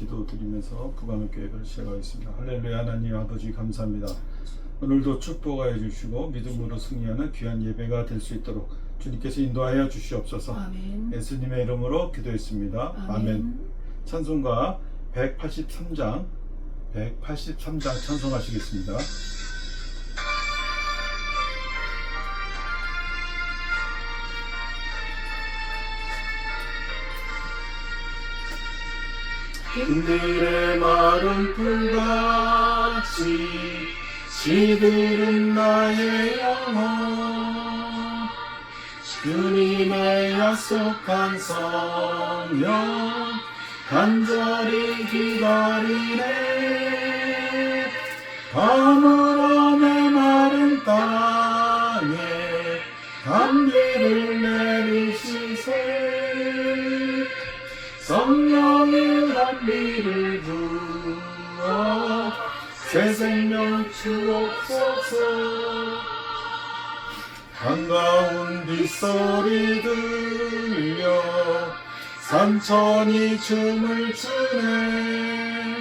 기도드리면서 부관의 계획을 시작하겠습니다. 할렐루야. 하나님 아버지 감사합니다. 오늘도 축복하여 주시고 믿음으로 승리하는 귀한 예배가 될 수 있도록 주님께서 인도하여 주시옵소서. 아멘. 예수님의 이름으로 기도했습니다. 아멘. 찬송가 183장 찬송하시겠습니다. 그들의 마른 풀같이 시들은 나의 영혼, 주님의 약속한 성령 간절히 기다리네. 가물어 메마른 땅에 단비를 내리시세. 성령의 단비를 부어 새 생명 주옵소서. 한가운 빗소리 들려 산천이 춤을 추네.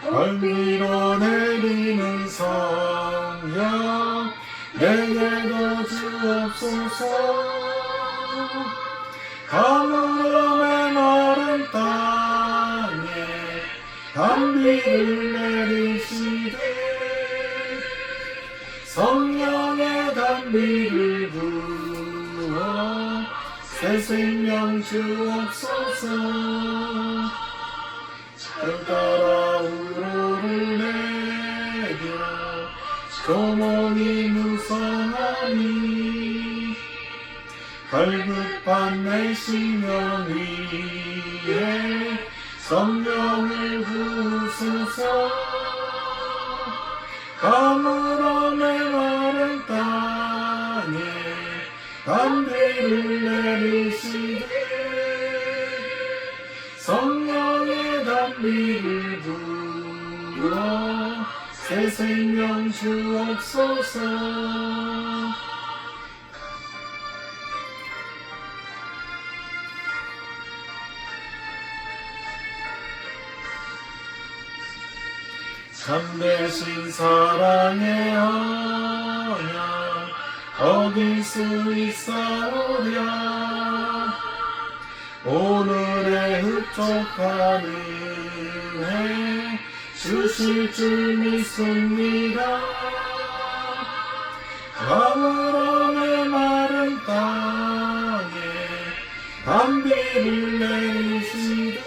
발 위로 내리는 성령 내게도 주옵소서. 가물어 메마른 땅에 단비를 내리시되 성령의 단비를 부어 새 생명 주옵소서. 별 따라 우로를 내려 조목이 무성하니 갈급한 내 심령 위에 성령을 부으소서. 가물어 메마른 땅에 단비를 내리시되 성령의 단비를 부어 새 생명 주옵소서. 참되신 사랑의 언약 어길 수 있사오랴. 오늘의 흡족한 은혜 주실 줄 믿습니다. 가물어 메마른 땅에 단비를 내리시되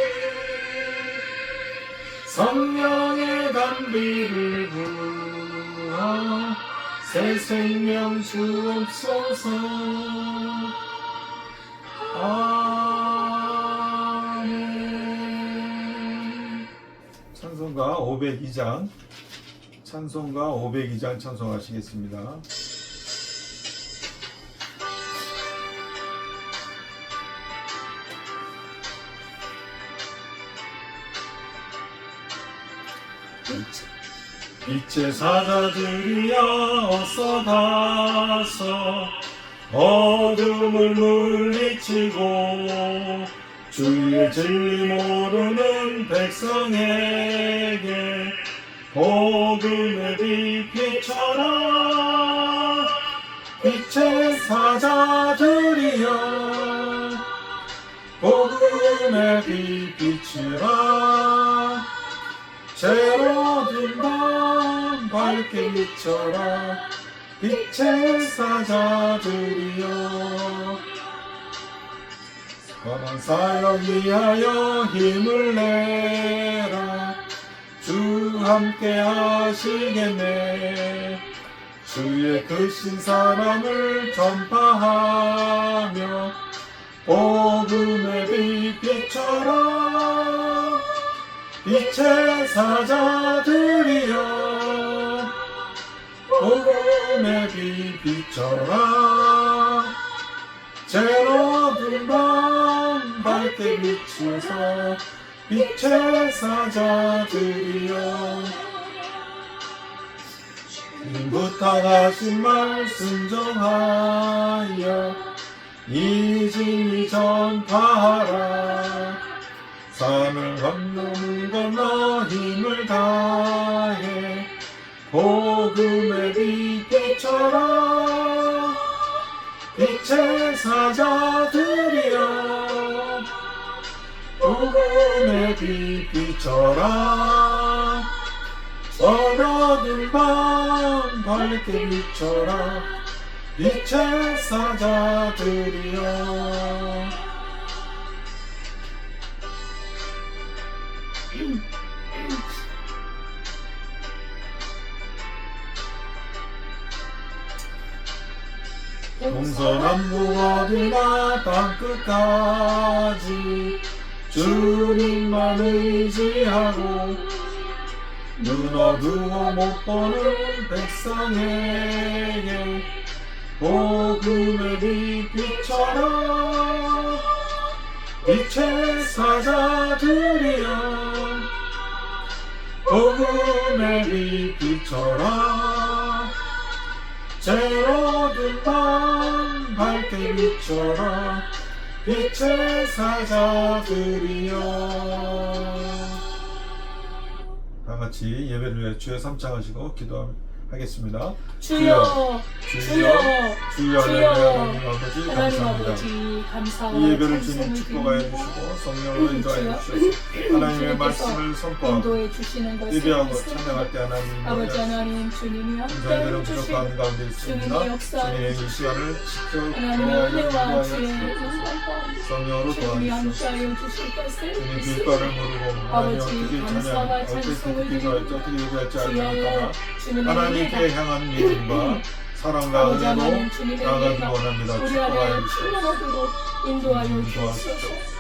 성령의 단비를 부어 새 생명 주옵소서. 아멘. 찬송가 502장 찬송하시겠습니다. 빛의 사자들이여 어서 가서 어둠을 물리치고 주의 진리 모르는 백성에게 복음의 빛 비춰라. 빛의 사자들이여 복음의 빛 비추라. 제로든 밤 밝게 비춰라. 빛의 사자들이여 선한 사역 위하여 힘을 내라. 주 함께 하시겠네. 주의 크신 사랑을 전파하며 복음의 빛 비춰라. 빛의 사자들이여 복음의 빛 비춰라. 제로든 밤 밝게 비추사. 빛의 사자들이여 부탁하신 말씀 정하여 이 진리 전파하라. 산을 건너 복음의 빛비춰라 빛의 사자들이여 복음의 빛비춰라 어두운 밤 밝게 비춰라 빛의 사자들이여 동서남북 어디나 땅끝까지 주님만 의지하고 눈 어두워 못 보는 백성에게 복음의 빛 비춰라 빛의 사자들이여 복음의 빛 비춰라 제로든 밤 밝게 비춰라 빛의 사자들이여 다같이 예배를 위해 주여 삼창하시고 기도하겠습니다. 주여, 주여, 주여 주여, 하나님 아버지 하나님 감사합니다. 아버지 감사와 이 예배를 주님 찬송을 축복하여 드립니다. 주시고 성령으로 인도하여 주셔서 하나님의 말씀을 선포하고 인도해 주시는 것을 예배하고 믿습니다. 찬양할 때 하나님 아버지 하나님 주님이 저희들은 함께해 부족한 주시고 가운데 있습니다. 주님의 역사를 주님의 이 시간을 하나님의 은혜와 주의 지켜 성령으로 주님이 도와주시옵소서. 함께하여 주실 것을 주님 믿습니다. 길바를 모르고 하나님 아버지, 어떻게 감사와 찬양 어떻게 찬송을 기도할지 어떻게 얘기할지 알지 주여, 못하나 주님의 하나님께 은혜가 향한 믿음과 사랑과 아버지 은혜로 하나님 주님의 나아가기 은혜가 원합니다. 우리 축복하여 안에 주시옵소서. 충만하도록 인도하여 인도하시옵소서. 주옵소서.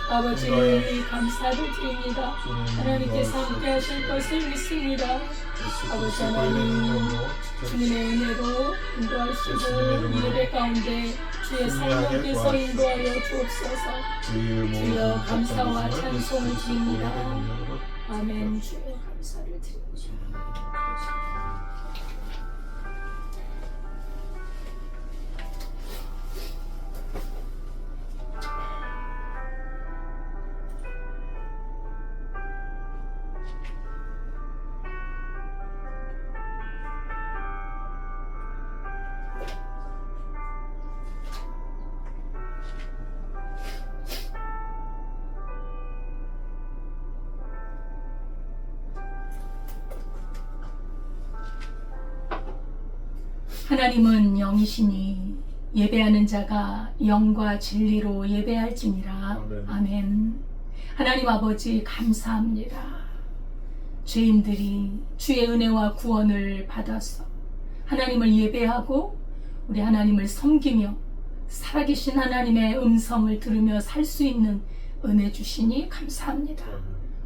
아버지 인도하여 감사를 드립니다. 주님 하나님께서 인도하시옵소서. 함께 하실 것을 믿습니다. 예수 아버지 그리스도의 하나님, 이름으로 주님의 은혜로 인도하시고 예수님의 이름으로 예배 가운데 주의 승리하게 성령께서 도와주시옵소서. 인도하여 주옵소서. 주의 모든 주여 감사와 것들을 찬송을 예수 그리스도의 드립니다. 이름으로 아멘. 주여 감사를 드립니다. 하나님은 영이시니 예배하는 자가 영과 진리로 예배할지니라. 아멘. 아멘. 하나님 아버지 감사합니다. 죄인들이 주의 은혜와 구원을 받아서 하나님을 예배하고 우리 하나님을 섬기며 살아계신 하나님의 음성을 들으며 살 수 있는 은혜 주시니 감사합니다.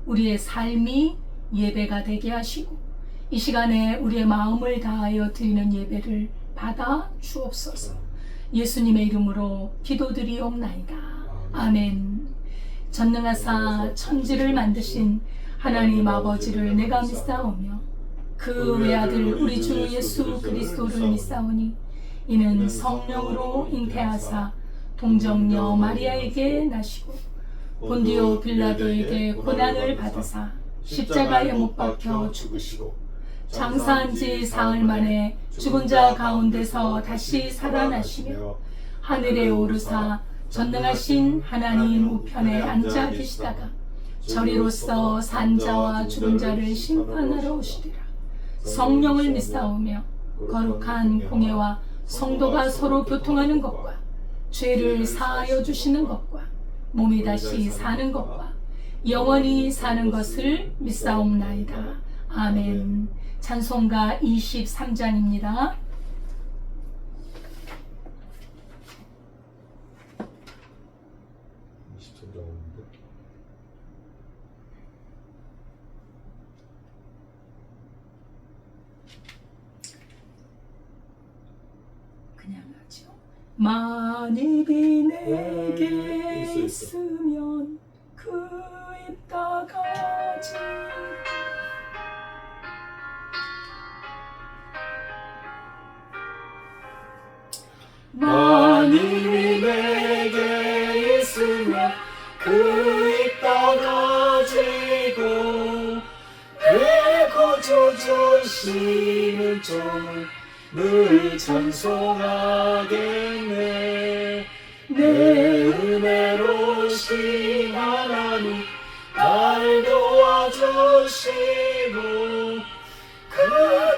우리의 삶이 예배가 되게 하시고 이 시간에 우리의 마음을 다하여 드리는 예배를 받아 주옵소서. 예수님의 이름으로 기도드리옵나이다. 아멘. 전능하사 천지를 만드신 하나님 아버지를 내가 믿사오며 그 외아들 우리 주 예수 그리스도를 믿사오니 이는 성령으로 잉태하사 동정녀 마리아에게 나시고 본디오 빌라도에게 고난을 받으사 십자가에 못 박혀 죽으시고 장사한 지 사흘 만에 죽은 자 가운데서 다시 살아나시며 하늘에 오르사 전능하신 하나님 우편에 앉아 계시다가 저리로서 산자와 죽은 자를 심판하러 오시리라. 성령을 믿사오며 거룩한 공예와 성도가 서로 교통하는 것과 죄를 사하여 주시는 것과 몸이 다시 사는 것과 영원히 사는 것을 믿사옵나이다. 아멘. 찬송가 23장입니다. 그냥 하죠. 만입이 내게 있으면 그 입 다가지 만입이 내게 있으면 그 입 다가지고 내 구주 주시 은총을 늘 찬송하겠네. 내 은혜로우신 하나님 날 도와주시고 그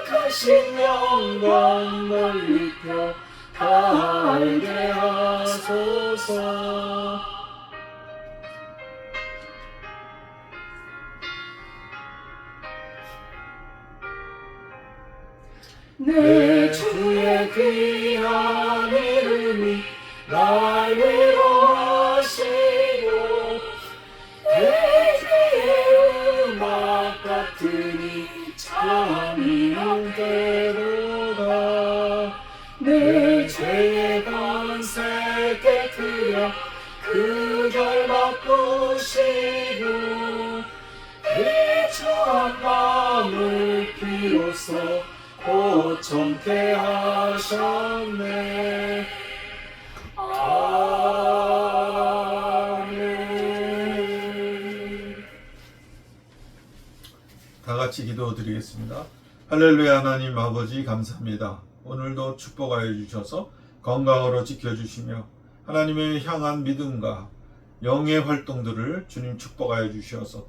크신 영광 널리 펴 다 알게 하소서. 내 주의 귀한 이름이 날 위로하시고 내 귀의 음악 같으니 참이 없게로다. 내 죄의 권세 깨뜨려 그 결 바꾸시고 비추한 마음을 비로소 고청케 하셨네. 아멘. 다 같이 기도드리겠습니다. 할렐루야. 하나님 아버지 감사합니다. 오늘도 축복하여 주셔서 건강으로 지켜주시며 하나님의 향한 믿음과 영의 활동들을 주님 축복하여 주셔서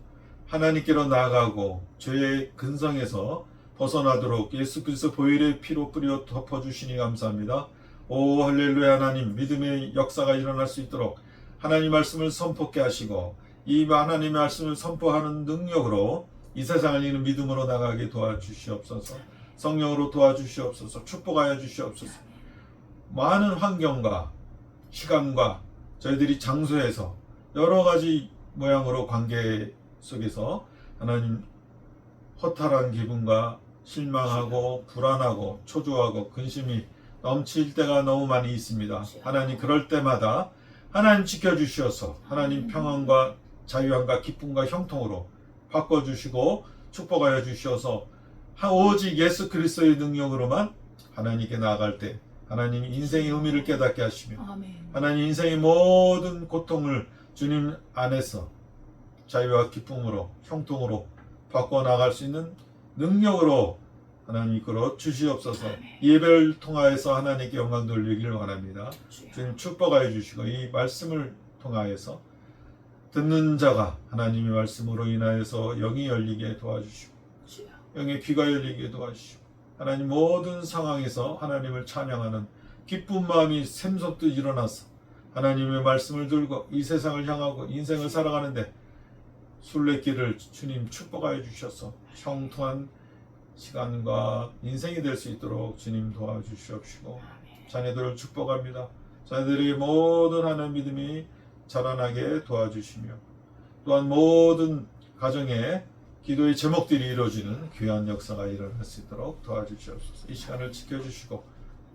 하나님께로 나아가고 죄의 근성에서 벗어나도록 예수 그리스도 보혈의 피로 뿌려 덮어주시니 감사합니다. 오 할렐루야. 하나님 믿음의 역사가 일어날 수 있도록 하나님 말씀을 선포케 하시고 이 하나님의 말씀을 선포하는 능력으로 이 세상을 이기는 믿음으로 나가게 도와주시옵소서. 성령으로 도와주시옵소서. 축복하여 주시옵소서. 많은 환경과 시간과 저희들이 장소에서 여러 가지 모양으로 관계 속에서 하나님 허탈한 기분과 실망하고 불안하고 초조하고 근심이 넘칠 때가 너무 많이 있습니다. 하나님 그럴 때마다 하나님 지켜주셔서 하나님 평안과 자유함과 기쁨과 형통으로 바꿔주시고 축복하여 주셔서 오직 예수 그리스도의 능력으로만 하나님께 나아갈 때 하나님 인생의 의미를 깨닫게 하시며 하나님 인생의 모든 고통을 주님 안에서 자유와 기쁨으로 형통으로 바꿔나갈 수 있는 능력으로 하나님 이끌어 주시옵소서. 예배를 통하여서 하나님께 영광 돌리기를 원합니다. 주님 축복하여 주시고 이 말씀을 통하여서 듣는 자가 하나님의 말씀으로 인하여서 영이 열리게 도와주시고 영의 귀가 열리게 도와주시고 하나님 모든 상황에서 하나님을 찬양하는 기쁜 마음이 샘솟듯 일어나서 하나님의 말씀을 들고 이 세상을 향하고 인생을 살아가는데 순례길을 주님 축복하여 주셔서 형통한 시간과 인생이 될 수 있도록 주님 도와주시옵시고 자녀들을 축복합니다. 자녀들의 모든 하나님 믿음이 자라나게 도와주시며 또한 모든 가정에 기도의 제목들이 이루어지는 귀한 역사가 일어날 수 있도록 도와주시옵소서. 이 시간을 지켜주시고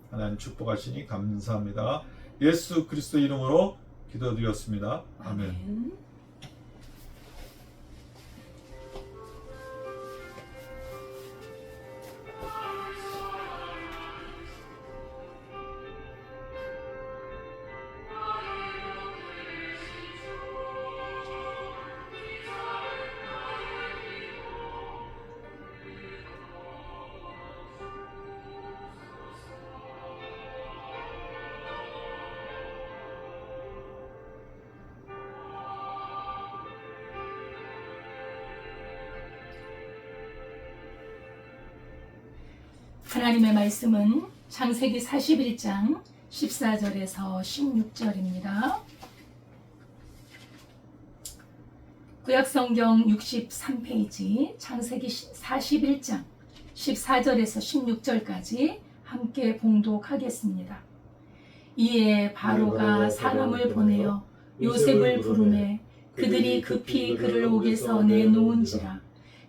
하나님 축복하시니 감사합니다. 예수 그리스도 이름으로 기도드렸습니다. 아멘. 하나님의 말씀은 창세기 41장 14절에서 16절입니다. 구약성경 63페이지 창세기 41장 14절에서 16절까지 함께 봉독하겠습니다. 이에 바로가 사람을 보내어 요셉을 부르매 그들이 급히 그를 옥에서 내놓은지라.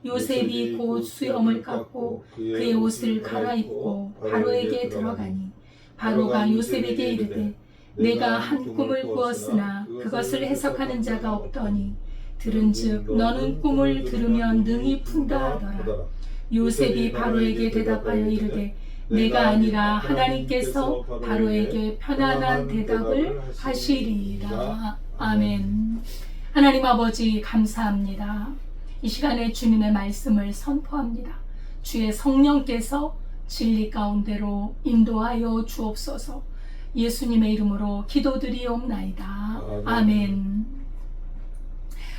요셉이 곧 수염을 깎고 그의 옷을 갈아입고 바로에게 들어가니 바로가 요셉에게 이르되 내가 한 꿈을 꾸었으나 그것을 해석하는 자가 없더니 들은즉 너는 꿈을 들으면 능히 푼다 하더라. 요셉이 바로에게 대답하여 이르되 내가 아니라 하나님께서 바로에게 편안한 대답을 하시리라. 아멘. 하나님 아버지 감사합니다. 이 시간에 주님의 말씀을 선포합니다. 주의 성령께서 진리 가운데로 인도하여 주옵소서. 예수님의 이름으로 기도드리옵나이다. 아멘.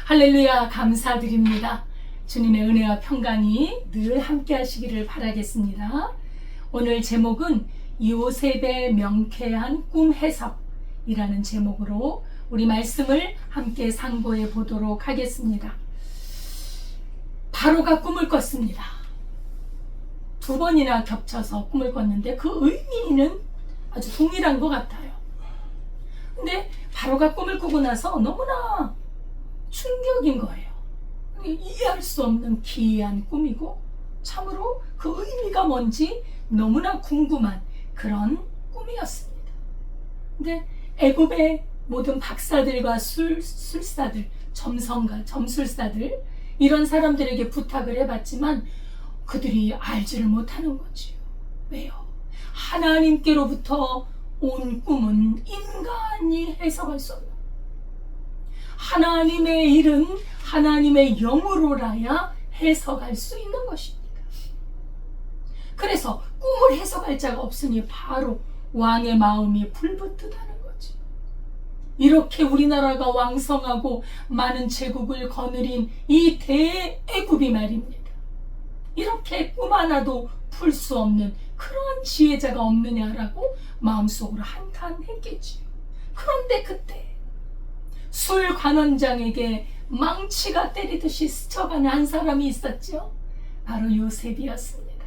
할렐루야. 감사드립니다. 주님의 은혜와 평강이 늘 함께 하시기를 바라겠습니다. 오늘 제목은 요셉의 명쾌한 꿈 해석이라는 제목으로 우리 말씀을 함께 상고해 보도록 하겠습니다. 바로가 꿈을 꿨습니다. 2번이나 겹쳐서 꿈을 꿨는데 그 의미는 아주 동일한 것 같아요. 근데 바로가 꿈을 꾸고 나서 너무나 충격인 거예요. 이해할 수 없는 기이한 꿈이고 참으로 그 의미가 뭔지 너무나 궁금한 그런 꿈이었습니다. 근데 애굽의 모든 박사들과 술사들, 점술사들 이런 사람들에게 부탁을 해봤지만 그들이 알지를 못하는 거지요. 왜요? 하나님께로부터 온 꿈은 인간이 해석할 수 없는, 하나님의 일은 하나님의 영으로라야 해석할 수 있는 것입니다. 그래서 꿈을 해석할 자가 없으니 바로 왕의 마음이 불붙듯하는 거지. 이렇게 우리나라가 왕성하고 많은 제국을 거느린 이 대애굽이 말입니다. 이렇게 꿈 하나도 풀 수 없는 그런 지혜자가 없느냐라고 마음속으로 한탄했겠지요. 그런데 그때 술 관원장에게 망치가 때리듯이 스쳐가는 한 사람이 있었죠. 바로 요셉이었습니다.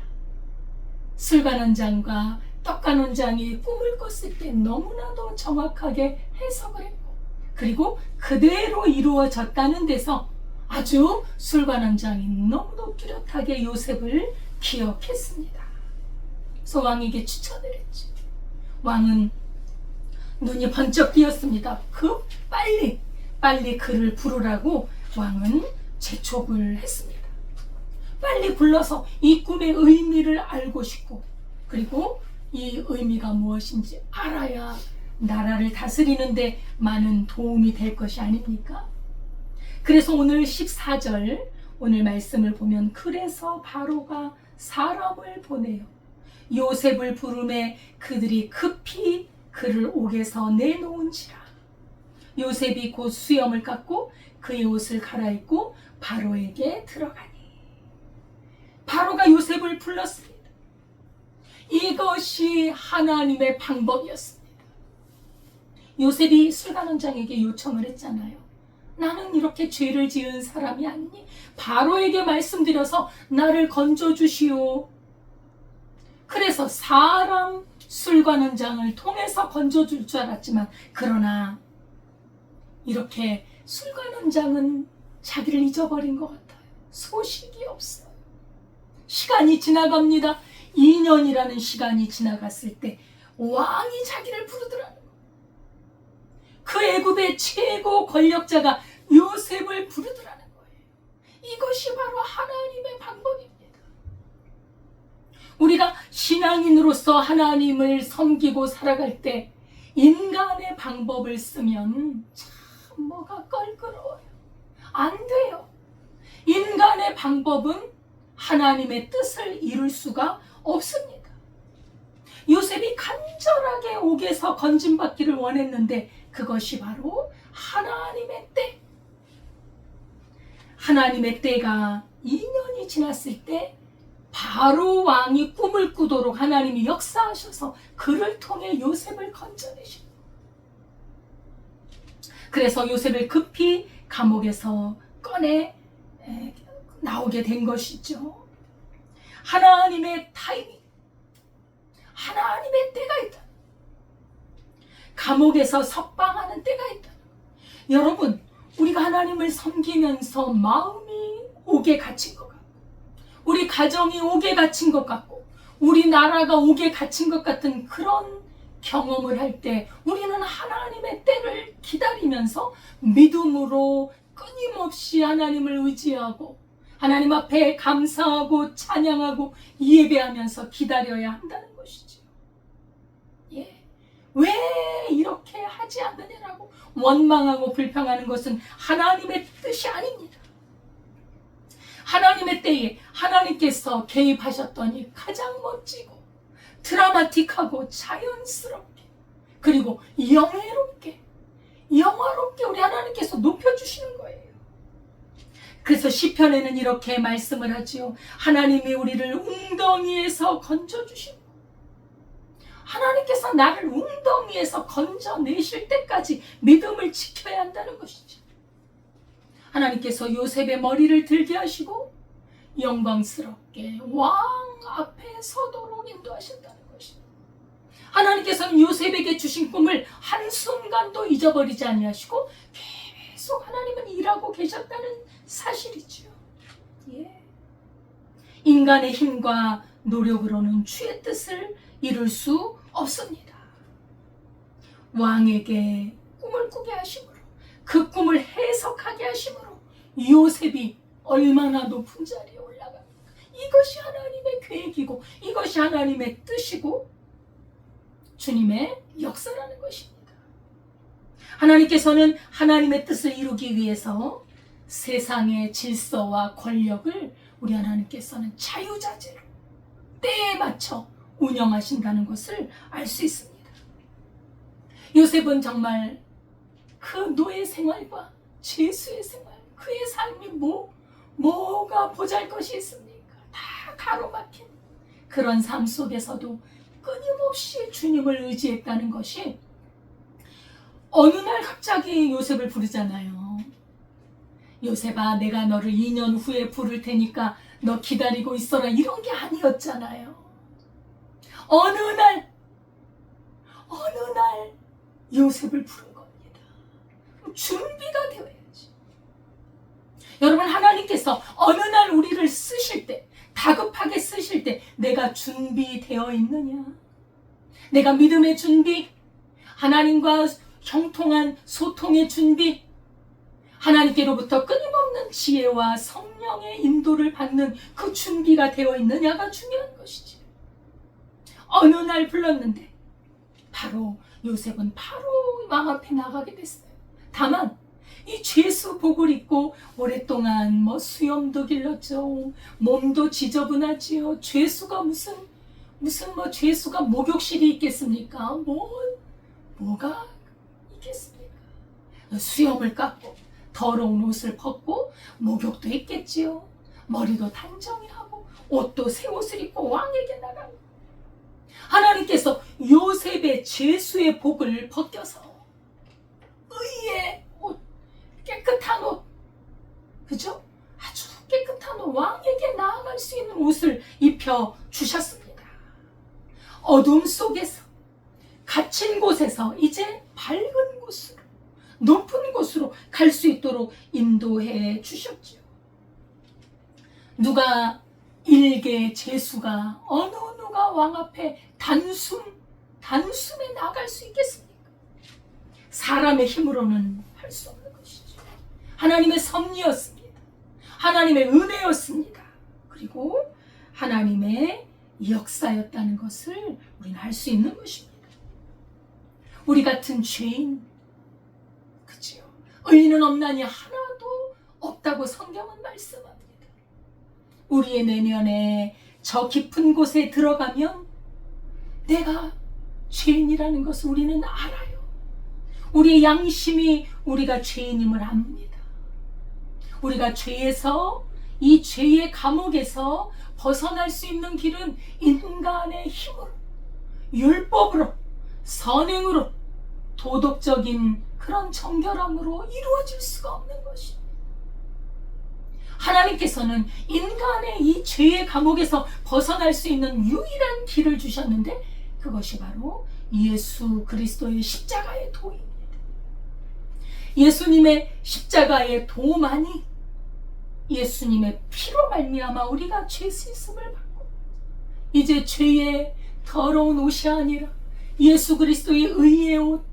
술 관원장과 떡 관원장이 꿈을 꿨을 때 너무나도 정확하게 해석을 했고 그리고 그대로 이루어졌다는 데서 아주 술 관원장이 너무도 뚜렷하게 요셉을 기억했습니다. 그래서 왕에게 추천을 했죠. 왕은 눈이 번쩍 띄었습니다. 빨리 그를 부르라고 왕은 재촉을 했습니다. 빨리 불러서 이 꿈의 의미를 알고 싶고 그리고 이 의미가 무엇인지 알아야 나라를 다스리는데 많은 도움이 될 것이 아닙니까? 그래서 오늘 14절 오늘 말씀을 보면 그래서 바로가 사람을 보내요. 요셉을 부르매 그들이 급히 그를 옥에서 내놓은지라. 요셉이 곧 수염을 깎고 그의 옷을 갈아입고 바로에게 들어가니. 바로가 요셉을 불렀습니다. 이것이 하나님의 방법이었습니다. 요셉이 술관원장에게 요청을 했잖아요. 나는 이렇게 죄를 지은 사람이 아니니 바로에게 말씀드려서 나를 건져주시오. 그래서 사람 술관원장을 통해서 건져줄 줄 알았지만 그러나 이렇게 술관원장은 자기를 잊어버린 것 같아요. 소식이 없어요. 시간이 지나갑니다. 2년이라는 시간이 지나갔을 때 왕이 자기를 부르더라는 거예요. 그 애굽의 최고 권력자가 요셉을 부르더라는 거예요. 이것이 바로 하나님의 방법입니다. 우리가 신앙인으로서 하나님을 섬기고 살아갈 때 인간의 방법을 쓰면 참 뭐가 껄끄러워요. 안 돼요. 인간의 방법은 하나님의 뜻을 이룰 수가 없습니다. 요셉이 간절하게 옥에서 건짐받기를 원했는데 그것이 바로 하나님의 때. 하나님의 때가 2년이 지났을 때 바로 왕이 꿈을 꾸도록 하나님이 역사하셔서 그를 통해 요셉을 건져내시고 그래서 요셉을 급히 감옥에서 꺼내 나오게 된 것이죠. 하나님의 타이밍, 하나님의 때가 있다. 감옥에서 석방하는 때가 있다. 여러분, 우리가 하나님을 섬기면서 마음이 옥에 갇힌 것 같고 우리 가정이 옥에 갇힌 것 같고 우리 나라가 옥에 갇힌 것 같은 그런 경험을 할 때 우리는 하나님의 때를 기다리면서 믿음으로 끊임없이 하나님을 의지하고 하나님 앞에 감사하고 찬양하고 예배하면서 기다려야 한다는 것이죠. 예. 왜 이렇게 하지 않느냐라고 원망하고 불평하는 것은 하나님의 뜻이 아닙니다. 하나님의 때에 하나님께서 개입하셨더니 가장 멋지고 드라마틱하고 자연스럽게 그리고 영화롭게 우리 하나님께서 높여주시는 거예요. 그래서 시편에는 이렇게 말씀을 하지요. 하나님이 우리를 웅덩이에서 건져주시고 하나님께서 나를 웅덩이에서 건져내실 때까지 믿음을 지켜야 한다는 것이죠. 하나님께서 요셉의 머리를 들게 하시고 영광스럽게 왕 앞에 서도록 인도하신다는 것입니다. 하나님께서는 요셉에게 주신 꿈을 한순간도 잊어버리지 아니하시고 계속 하나님은 일하고 계셨다는 사실이죠. 예. 인간의 힘과 노력으로는 주의 뜻을 이룰 수 없습니다. 왕에게 꿈을 꾸게 하심으로 그 꿈을 해석하게 하심으로 요셉이 얼마나 높은 자리에 올라갑니까? 이것이 하나님의 계획이고 이것이 하나님의 뜻이고 주님의 역사라는 것입니다. 하나님께서는 하나님의 뜻을 이루기 위해서 세상의 질서와 권력을 우리 하나님께서는 자유자재로 때에 맞춰 운영하신다는 것을 알 수 있습니다. 요셉은 정말 그 노예 생활과 죄수의 생활, 그의 삶이 뭐가 보잘것이 있습니까? 다 가로막힌 그런 삶 속에서도 끊임없이 주님을 의지했다는 것이 어느 날 갑자기 요셉을 부르잖아요. 요셉아, 내가 너를 2년 후에 부를 테니까 너 기다리고 있어라, 이런 게 아니었잖아요. 어느 날 요셉을 부른 겁니다. 준비가 되어야지. 여러분, 하나님께서 어느 날 우리를 쓰실 때, 다급하게 쓰실 때 내가 준비되어 있느냐? 내가 믿음의 준비, 하나님과 형통한 소통의 준비, 하나님께로부터 끊임없는 지혜와 성령의 인도를 받는 그 준비가 되어 있느냐가 중요한 것이지. 어느 날 불렀는데 바로 요셉은 바로 왕 앞에 나가게 됐어요. 다만 이 죄수복을 입고 오랫동안 수염도 길렀죠. 몸도 지저분하지요. 죄수가 무슨 죄수가 목욕실이 있겠습니까? 뭐가 있겠습니까? 수염을 깎고 더러운 옷을 벗고 목욕도 했겠지요. 머리도 단정히 하고 옷도 새 옷을 입고 왕에게 나가고. 하나님께서 요셉의 죄수의 복을 벗겨서 의의 옷, 깨끗한 옷, 그죠? 아주 깨끗한 옷, 왕에게 나아갈 수 있는 옷을 입혀 주셨습니다. 어둠 속에서, 갇힌 곳에서 이제 밝은 곳으로, 높은 곳으로 갈 수 있도록 인도해 주셨죠. 누가 일개 죄수가 어느 누가 왕 앞에 단숨에 나갈 수 있겠습니까? 사람의 힘으로는 할 수 없는 것이죠. 하나님의 섭리였습니다. 하나님의 은혜였습니다. 그리고 하나님의 역사였다는 것을 우리는 알 수 있는 것입니다. 우리 같은 죄인, 그치요? 의인은 없나니 하나도 없다고 성경은 말씀합니다. 우리의 내면에 저 깊은 곳에 들어가면 내가 죄인이라는 것을 우리는 알아요. 우리의 양심이 우리가 죄인임을 압니다. 우리가 죄에서, 이 죄의 감옥에서 벗어날 수 있는 길은 인간의 힘으로, 율법으로, 선행으로, 도덕적인 그런 정결함으로 이루어질 수가 없는 것입니다. 하나님께서는 인간의 이 죄의 감옥에서 벗어날 수 있는 유일한 길을 주셨는데 그것이 바로 예수 그리스도의 십자가의 도입니다. 예수님의 십자가의 도만이 예수님의 피로 말미암아 우리가 죄 씻음을 받고 이제 죄의 더러운 옷이 아니라 예수 그리스도의 의의 옷,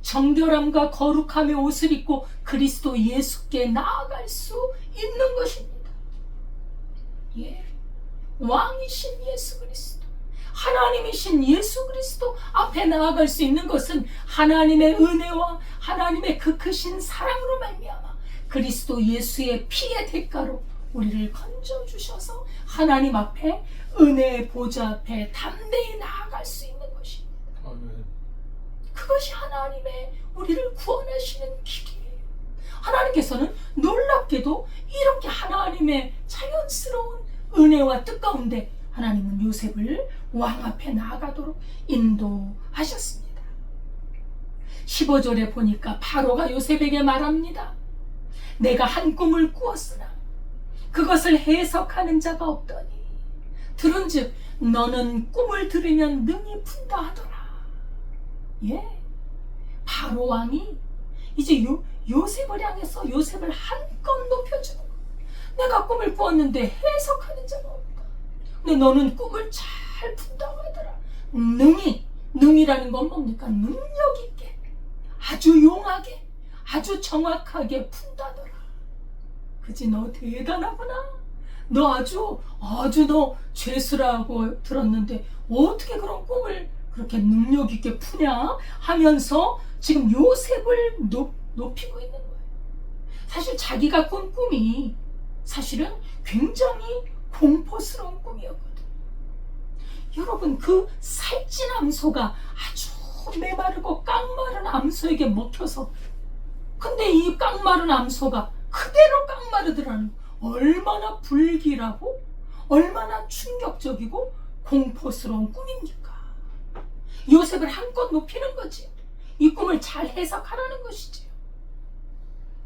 정결함과 거룩함의 옷을 입고 그리스도 예수께 나아갈 수 있는 것입니다. 예, 왕이신 예수 그리스도, 하나님이신 예수 그리스도 앞에 나아갈 수 있는 것은 하나님의 은혜와 하나님의 그 크신 사랑으로 말미암아 그리스도 예수의 피의 대가로 우리를 건져주셔서 하나님 앞에 은혜의 보좌 앞에 담대히 나아갈 수 있는 것입니다. 아멘. 그것이 하나님의 우리를 구원하시는 길이에요. 하나님께서는 놀랍게도 이렇게 하나님의 자연스러운 은혜와 뜻 가운데 하나님은 요셉을 왕 앞에 나아가도록 인도하셨습니다. 15절에 보니까 바로가 요셉에게 말합니다. 내가 한 꿈을 꾸었으나 그것을 해석하는 자가 없더니 들은즉 너는 꿈을 들으면 능히 푼다 하더라. 예, 바로 왕이 이제 요셉을 향해서 요셉을 한껏 높여주는 거야. 내가 꿈을 꾸었는데 해석하는 자가 없다. 근데 너는 꿈을 잘 푼다고 하더라. 능이라는 건 뭡니까? 능력 있게, 아주 용하게, 아주 정확하게 푼다더라. 그지? 너 대단하구나. 너 아주 너 죄수라고 들었는데 어떻게 그런 꿈을 그렇게 능력 있게 푸냐 하면서 지금 요셉을 높이고 있는 거예요. 사실 자기가 꾼 꿈이 사실은 굉장히 공포스러운 꿈이었거든요. 여러분, 그 살찐 암소가 아주 메마르고 깡마른 암소에게 먹혀서, 근데 이 깡마른 암소가 그대로 깡마르더라는, 얼마나 불길하고 얼마나 충격적이고 공포스러운 꿈입니까? 요셉을 한껏 높이는 거지. 이 꿈을 잘 해석하라는 것이지요.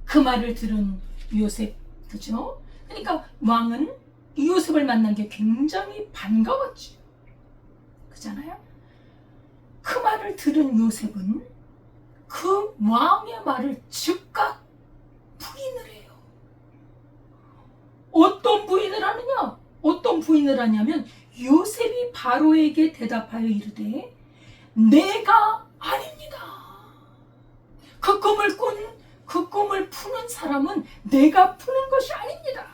그 말을 들은 요셉, 그죠? 그러니까 왕은 이 요셉을 만난 게 굉장히 반가웠지. 그잖아요? 그 말을 들은 요셉은 그 왕의 말을 즉각 부인을 해요. 어떤 부인을 하느냐? 어떤 부인을 하냐면 요셉이 바로에게 대답하여 이르되 내가 아닙니다. 그 꿈을 푸는 사람은 내가 푸는 것이 아닙니다.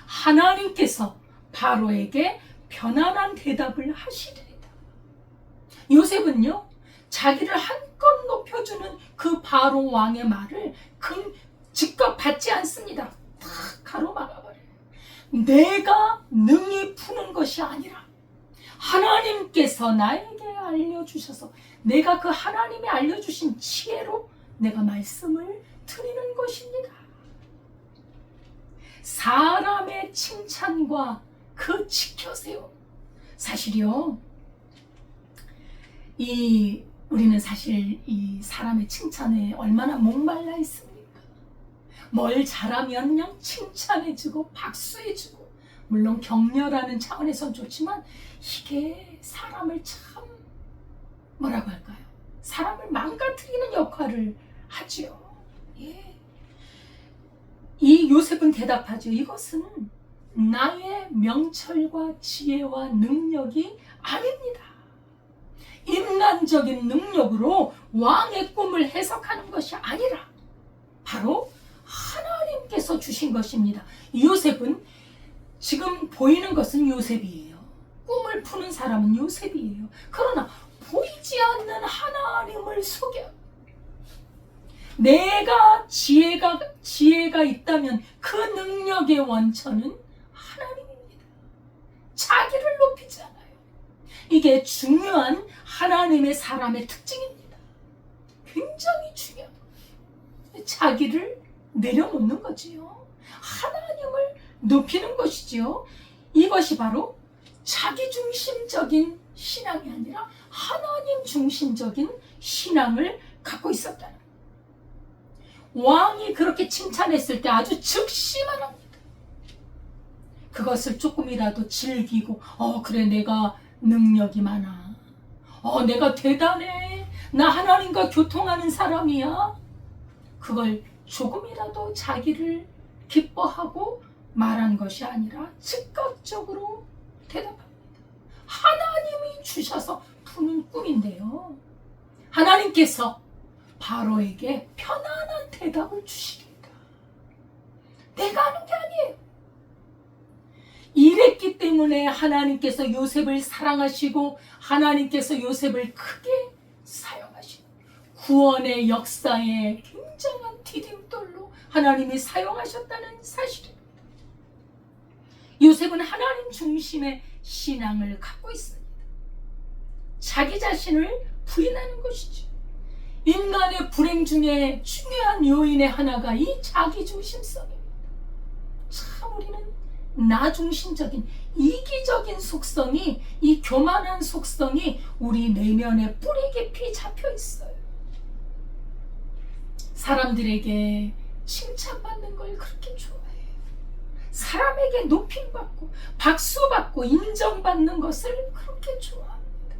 하나님께서 바로에게 편안한 대답을 하시리이다. 요셉은요, 자기를 한껏 높여주는 그 바로 왕의 말을 즉각 받지 않습니다. 탁 가로막아버려요. 내가 능히 푸는 것이 아니라 하나님께서 나에게 알려주셔서 내가 그 하나님이 알려주신 지혜로 내가 말씀을 드리는 것입니다. 사람의 칭찬과 그 지켜세요. 사실이요, 우리는 사실 이 사람의 칭찬에 얼마나 목말라 있습니까? 뭘 잘하면 그냥 칭찬해주고 박수해주고, 물론 격려라는 차원에선 좋지만 이게 사람을 참 뭐라고 할까요? 사람을 망가뜨리는 역할을 하지요. 예. 이 요셉은 대답하죠. 이것은 나의 명철과 지혜와 능력이 아닙니다. 인간적인 능력으로 왕의 꿈을 해석하는 것이 아니라 바로 하나님께서 주신 것입니다. 요셉은 지금 보이는 것은 요셉이에요. 꿈을 푸는 사람은 요셉이에요. 그러나 보이지 않는 하나님을 속여 내가 지혜가 있다면 그 능력의 원천은 하나님입니다. 자기를 높이지 않아요. 이게 중요한 하나님의 사람의 특징입니다. 굉장히 중요합니다. 자기를 내려놓는 거지요. 하나님을 높이는 것이지요. 이것이 바로 자기중심적인 신앙이 아니라 하나님 중심적인 신앙을 갖고 있었다는 거예요. 왕이 그렇게 칭찬했을 때 아주 즉시 말합니다. 그것을 조금이라도 즐기고 그래, 내가 능력이 많아. 내가 대단해. 나 하나님과 교통하는 사람이야. 그걸 조금이라도 자기를 기뻐하고 말한 것이 아니라 즉각적으로 대답합니다. 하나님이 주셔서 푸는 꿈인데요, 하나님께서 바로에게 편안한 대답을 주시리이다. 내가 하는 게 아니에요. 이랬기 때문에 하나님께서 요셉을 사랑하시고 하나님께서 요셉을 크게 사용하시고 구원의 역사에 굉장한 디딤돌로 하나님이 사용하셨다는 사실입니다. 요셉은 하나님 중심의 신앙을 갖고 있습니다. 자기 자신을 부인하는 것이죠. 인간의 불행 중에 중요한 요인의 하나가 이 자기중심성입니다. 참 우리는 나중심적인 이기적인 속성이, 이 교만한 속성이 우리 내면에 뿌리 깊이 잡혀 있어요. 사람들에게 칭찬받는 걸 그렇게 좋아해요. 사람에게 높임받고 박수받고 인정받는 것을 그렇게 좋아합니다.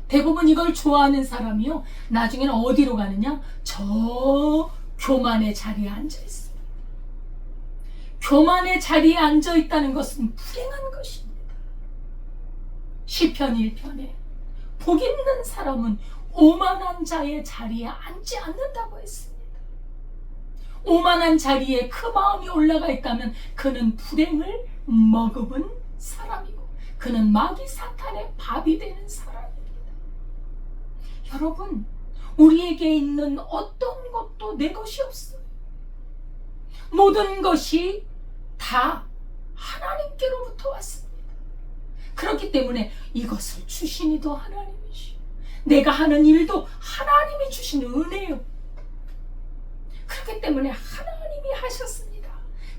대부분 이걸 좋아하는 사람이요, 나중에는 어디로 가느냐? 저 교만의 자리에 앉아 있어요. 교만의 자리에 앉아 있다는 것은 불행한 것입니다. 시편 1편에 복 있는 사람은 오만한 자의 자리에 앉지 않는다고 했습니다. 오만한 자리에 그 마음이 올라가 있다면 그는 불행을 머금은 사람이고 그는 마귀 사탄의 밥이 되는 사람입니다. 여러분, 우리에게 있는 어떤 것도 내 것이 없어요. 모든 것이 다 하나님께로부터 왔습니다. 그렇기 때문에 이것을 주신 이도 하나님이시오. 내가 하는 일도 하나님이 주신 은혜요. 그렇기 때문에 하나님이 하셨습니다.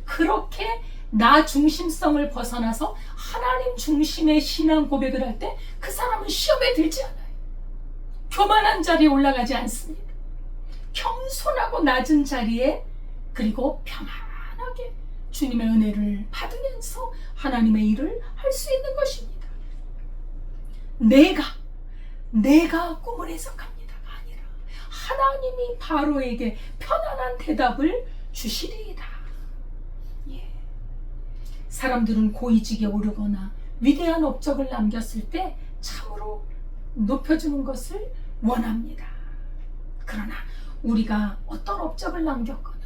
그렇게 나 중심성을 벗어나서 하나님 중심의 신앙 고백을 할 때 그 사람은 시험에 들지 않아요. 교만한 자리에 올라가지 않습니다. 겸손하고 낮은 자리에, 그리고 평안하게 주님의 은혜를 받으면서 하나님의 일을 할 수 있는 것입니다. 내가 꿈을 해석합니다가 아니라 하나님이 바로에게 편안한 대답을 주시리이다. 예. 사람들은 고위직에 오르거나 위대한 업적을 남겼을 때 참으로 높여주는 것을 원합니다. 그러나 우리가 어떤 업적을 남겼거나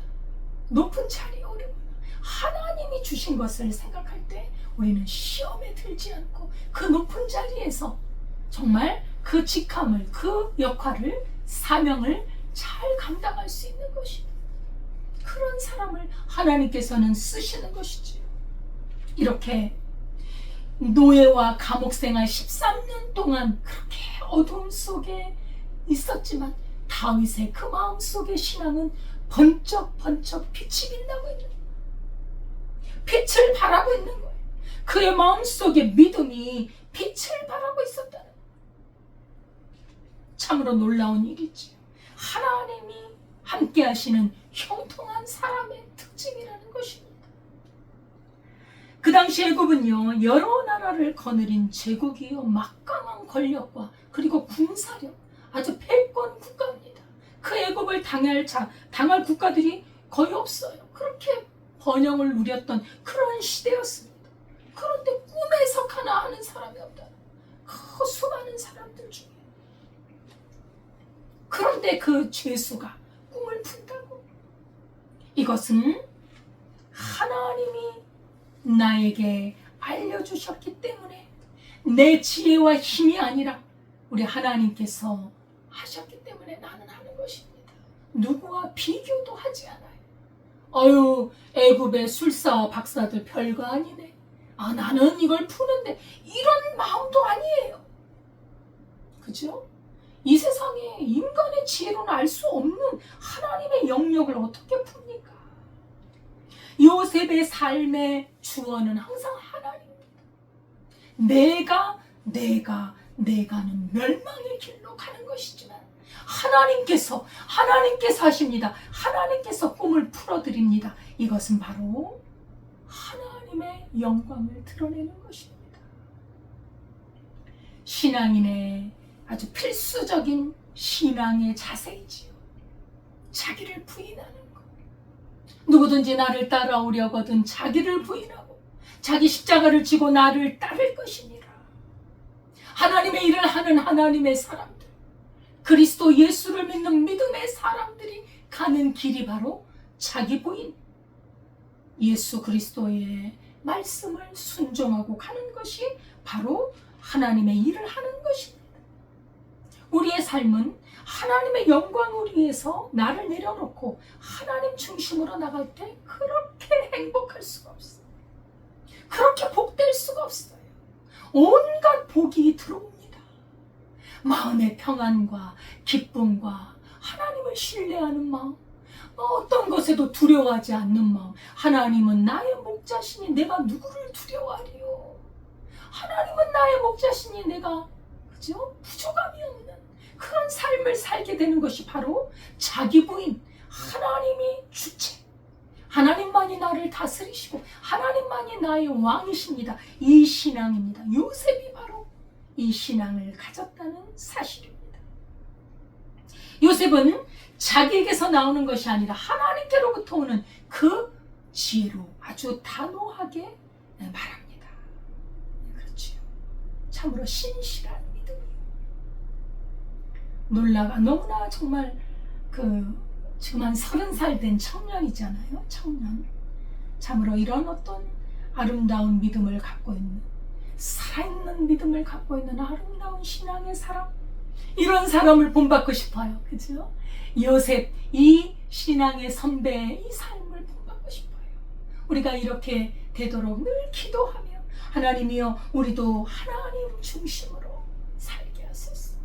높은 자리에 오르거나 하나님이 주신 것을 생각할 때 우리는 시험에 들지 않고 그 높은 자리에서 정말 그 직함을, 그 역할을, 사명을 잘 감당할 수 있는 것입니다. 그런 사람을 하나님께서는 쓰시는 것이지요. 이렇게 노예와 감옥 생활 13년 동안 그렇게 어둠 속에 있었지만 다윗의 그 마음속의 신앙은 번쩍번쩍 빛이 빛나고 있는 거예요. 빛을 발하고 있는 거예요. 그의 마음속에 믿음이 빛을 발하고 있었다는 거예요. 참으로 놀라운 일이지요. 하나님이 함께 하시는 형통한 사람의 특징이라는 것입니다. 그 당시 애굽은요, 여러 나라를 거느린 제국이요, 막강한 권력과 그리고 군사력, 아주 패권 국가입니다. 그 애굽을 당할 국가들이 거의 없어요. 그렇게 번영을 누렸던 그런 시대였습니다. 그런데 꿈에 해석 하나 하는 사람이 없다. 그 수많은 사람들 중에. 그런데 그 죄수가 꿈을 푼다고. 이것은 하나님이 나에게 알려주셨기 때문에 내 지혜와 힘이 아니라 우리 하나님께서 하셨기 때문에 나는 하는 것입니다. 누구와 비교도 하지 않아요. 어휴, 애굽의 술사 박사들 별거 아니네. 아, 나는 이걸 푸는데, 이런 마음도 아니에요. 그죠? 이 세상에 인간의 지혜로는 알 수 없는 하나님의 영역을 어떻게 풉니까? 요셉의 삶의 주어는 항상 하나님입니다. 내가는 멸망의 길로 가는 것이지만 하나님께서 하십니다. 하나님께서 꿈을 풀어드립니다. 이것은 바로 하나님의 영광을 드러내는 것입니다. 신앙인의 아주 필수적인 신앙의 자세이지요. 자기를 부인하는 것. 누구든지 나를 따라오려거든 자기를 부인하고 자기 십자가를 지고 나를 따를 것이니라. 하나님의 일을 하는 하나님의 사람들, 그리스도 예수를 믿는 믿음의 사람들이 가는 길이 바로 자기 부인, 예수 그리스도의 말씀을 순종하고 가는 것이 바로 하나님의 일을 하는 것입니다. 우리의 삶은 하나님의 영광을 위해서 나를 내려놓고 하나님 중심으로 나갈 때 그렇게 행복할 수가 없어요. 그렇게 복될 수가 없어요. 온갖 복이 들어옵니다. 마음의 평안과 기쁨과 하나님을 신뢰하는 마음, 어떤 것에도 두려워하지 않는 마음. 하나님은 나의 목자시니 내가 누구를 두려워하리요. 하나님은 나의 목자시니 내가 그죠? 부족함이 없는 그런 삶을 살게 되는 것이 바로 자기 부인, 하나님이 주체, 하나님만이 나를 다스리시고 하나님만이 나의 왕이십니다. 이 신앙입니다. 요셉이 바로 이 신앙을 가졌다는 사실입니다. 요셉은 자기에게서 나오는 것이 아니라 하나님께로부터 오는 그 지혜로 아주 단호하게 말합니다. 그렇죠. 참으로 신실한 믿음이에요. 놀라가 너무나 정말 지금 한 30살 된 청년이잖아요. 청년. 참으로 이런 어떤 아름다운 믿음을 갖고 있는, 살아있는 믿음을 갖고 있는 아름다운 신앙의 사람, 이런 사람을 본받고 싶어요. 그죠? 요셉, 이 신앙의 선배의 이 삶을 본받고 싶어요. 우리가 이렇게 되도록 늘 기도하며 하나님이여 우리도 하나님 중심으로 살게 하소서.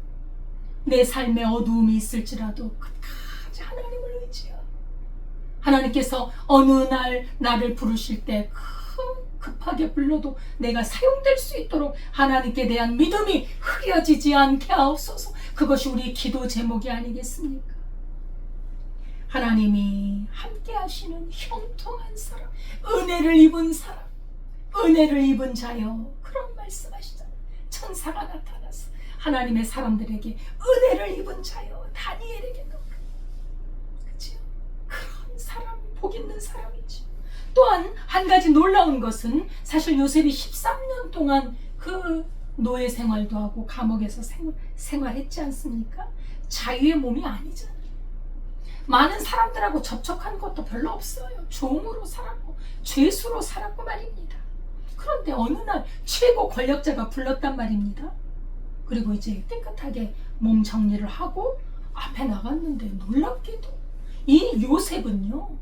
내 삶에 어두움이 있을지라도 끝까지 하나님을 의지하고 하나님께서 어느 날 나를 부르실 때 급하게 불러도 내가 사용될 수 있도록 하나님께 대한 믿음이 흐려지지 않게 하옵소서. 그것이 우리 기도 제목이 아니겠습니까? 하나님이 함께 하시는 형통한 사람, 은혜를 입은 사람, 은혜를 입은 자여, 그런 말씀하시잖아요. 천사가 나타나서 하나님의 사람들에게 은혜를 입은 자여, 다니엘에게 그렇죠? 그런 사람, 복 있는 사람이죠. 또한 한 가지 놀라운 것은 사실 요셉이 13년 동안 그 노예 생활도 하고 감옥에서 생활했지 않습니까? 자유의 몸이 아니잖아요. 많은 사람들하고 접촉한 것도 별로 없어요. 종으로 살았고 죄수로 살았고 말입니다. 그런데 어느 날 최고 권력자가 불렀단 말입니다. 그리고 이제 깨끗하게 몸 정리를 하고 앞에 나갔는데 놀랍게도 이 요셉은요,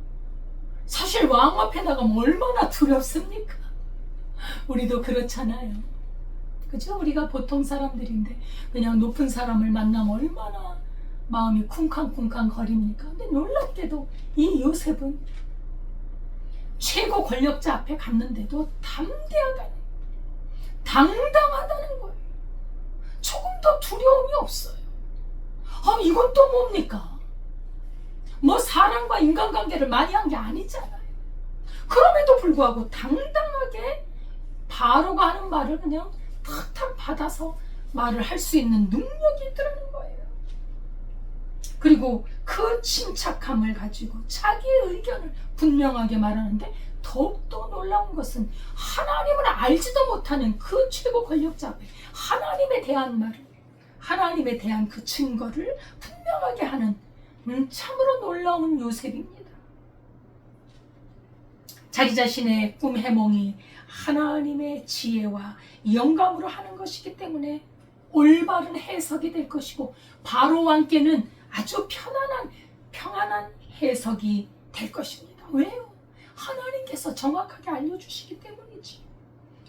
사실 왕 앞에 나가면 얼마나 두렵습니까? 우리도 그렇잖아요. 그죠? 우리가 보통 사람들인데 그냥 높은 사람을 만나면 얼마나 마음이 쿵쾅쿵쾅 거립니까? 근데 놀랍게도 이 요셉은 최고 권력자 앞에 갔는데도 당당하다는 거예요. 조금도 두려움이 없어요. 이건 또 뭡니까? 뭐 사람과 인간관계를 많이 한 게 아니잖아요. 그럼에도 불구하고 당당하게 바로가 하는 말을 그냥 탁탁 받아서 말을 할 수 있는 능력이 있더라는 거예요. 그리고 그 침착함을 가지고 자기의 의견을 분명하게 말하는데, 더욱더 놀라운 것은 하나님을 알지도 못하는 그 최고 권력자 앞에 하나님에 대한 말을, 하나님에 대한 그 증거를 분명하게 하는 참으로 놀라운 요셉입니다. 자기 자신의 꿈 해몽이 하나님의 지혜와 영감으로 하는 것이기 때문에 올바른 해석이 될 것이고, 바로 왕께는 아주 평안한 해석이 될 것입니다. 왜요? 하나님께서 정확하게 알려주시기 때문이지.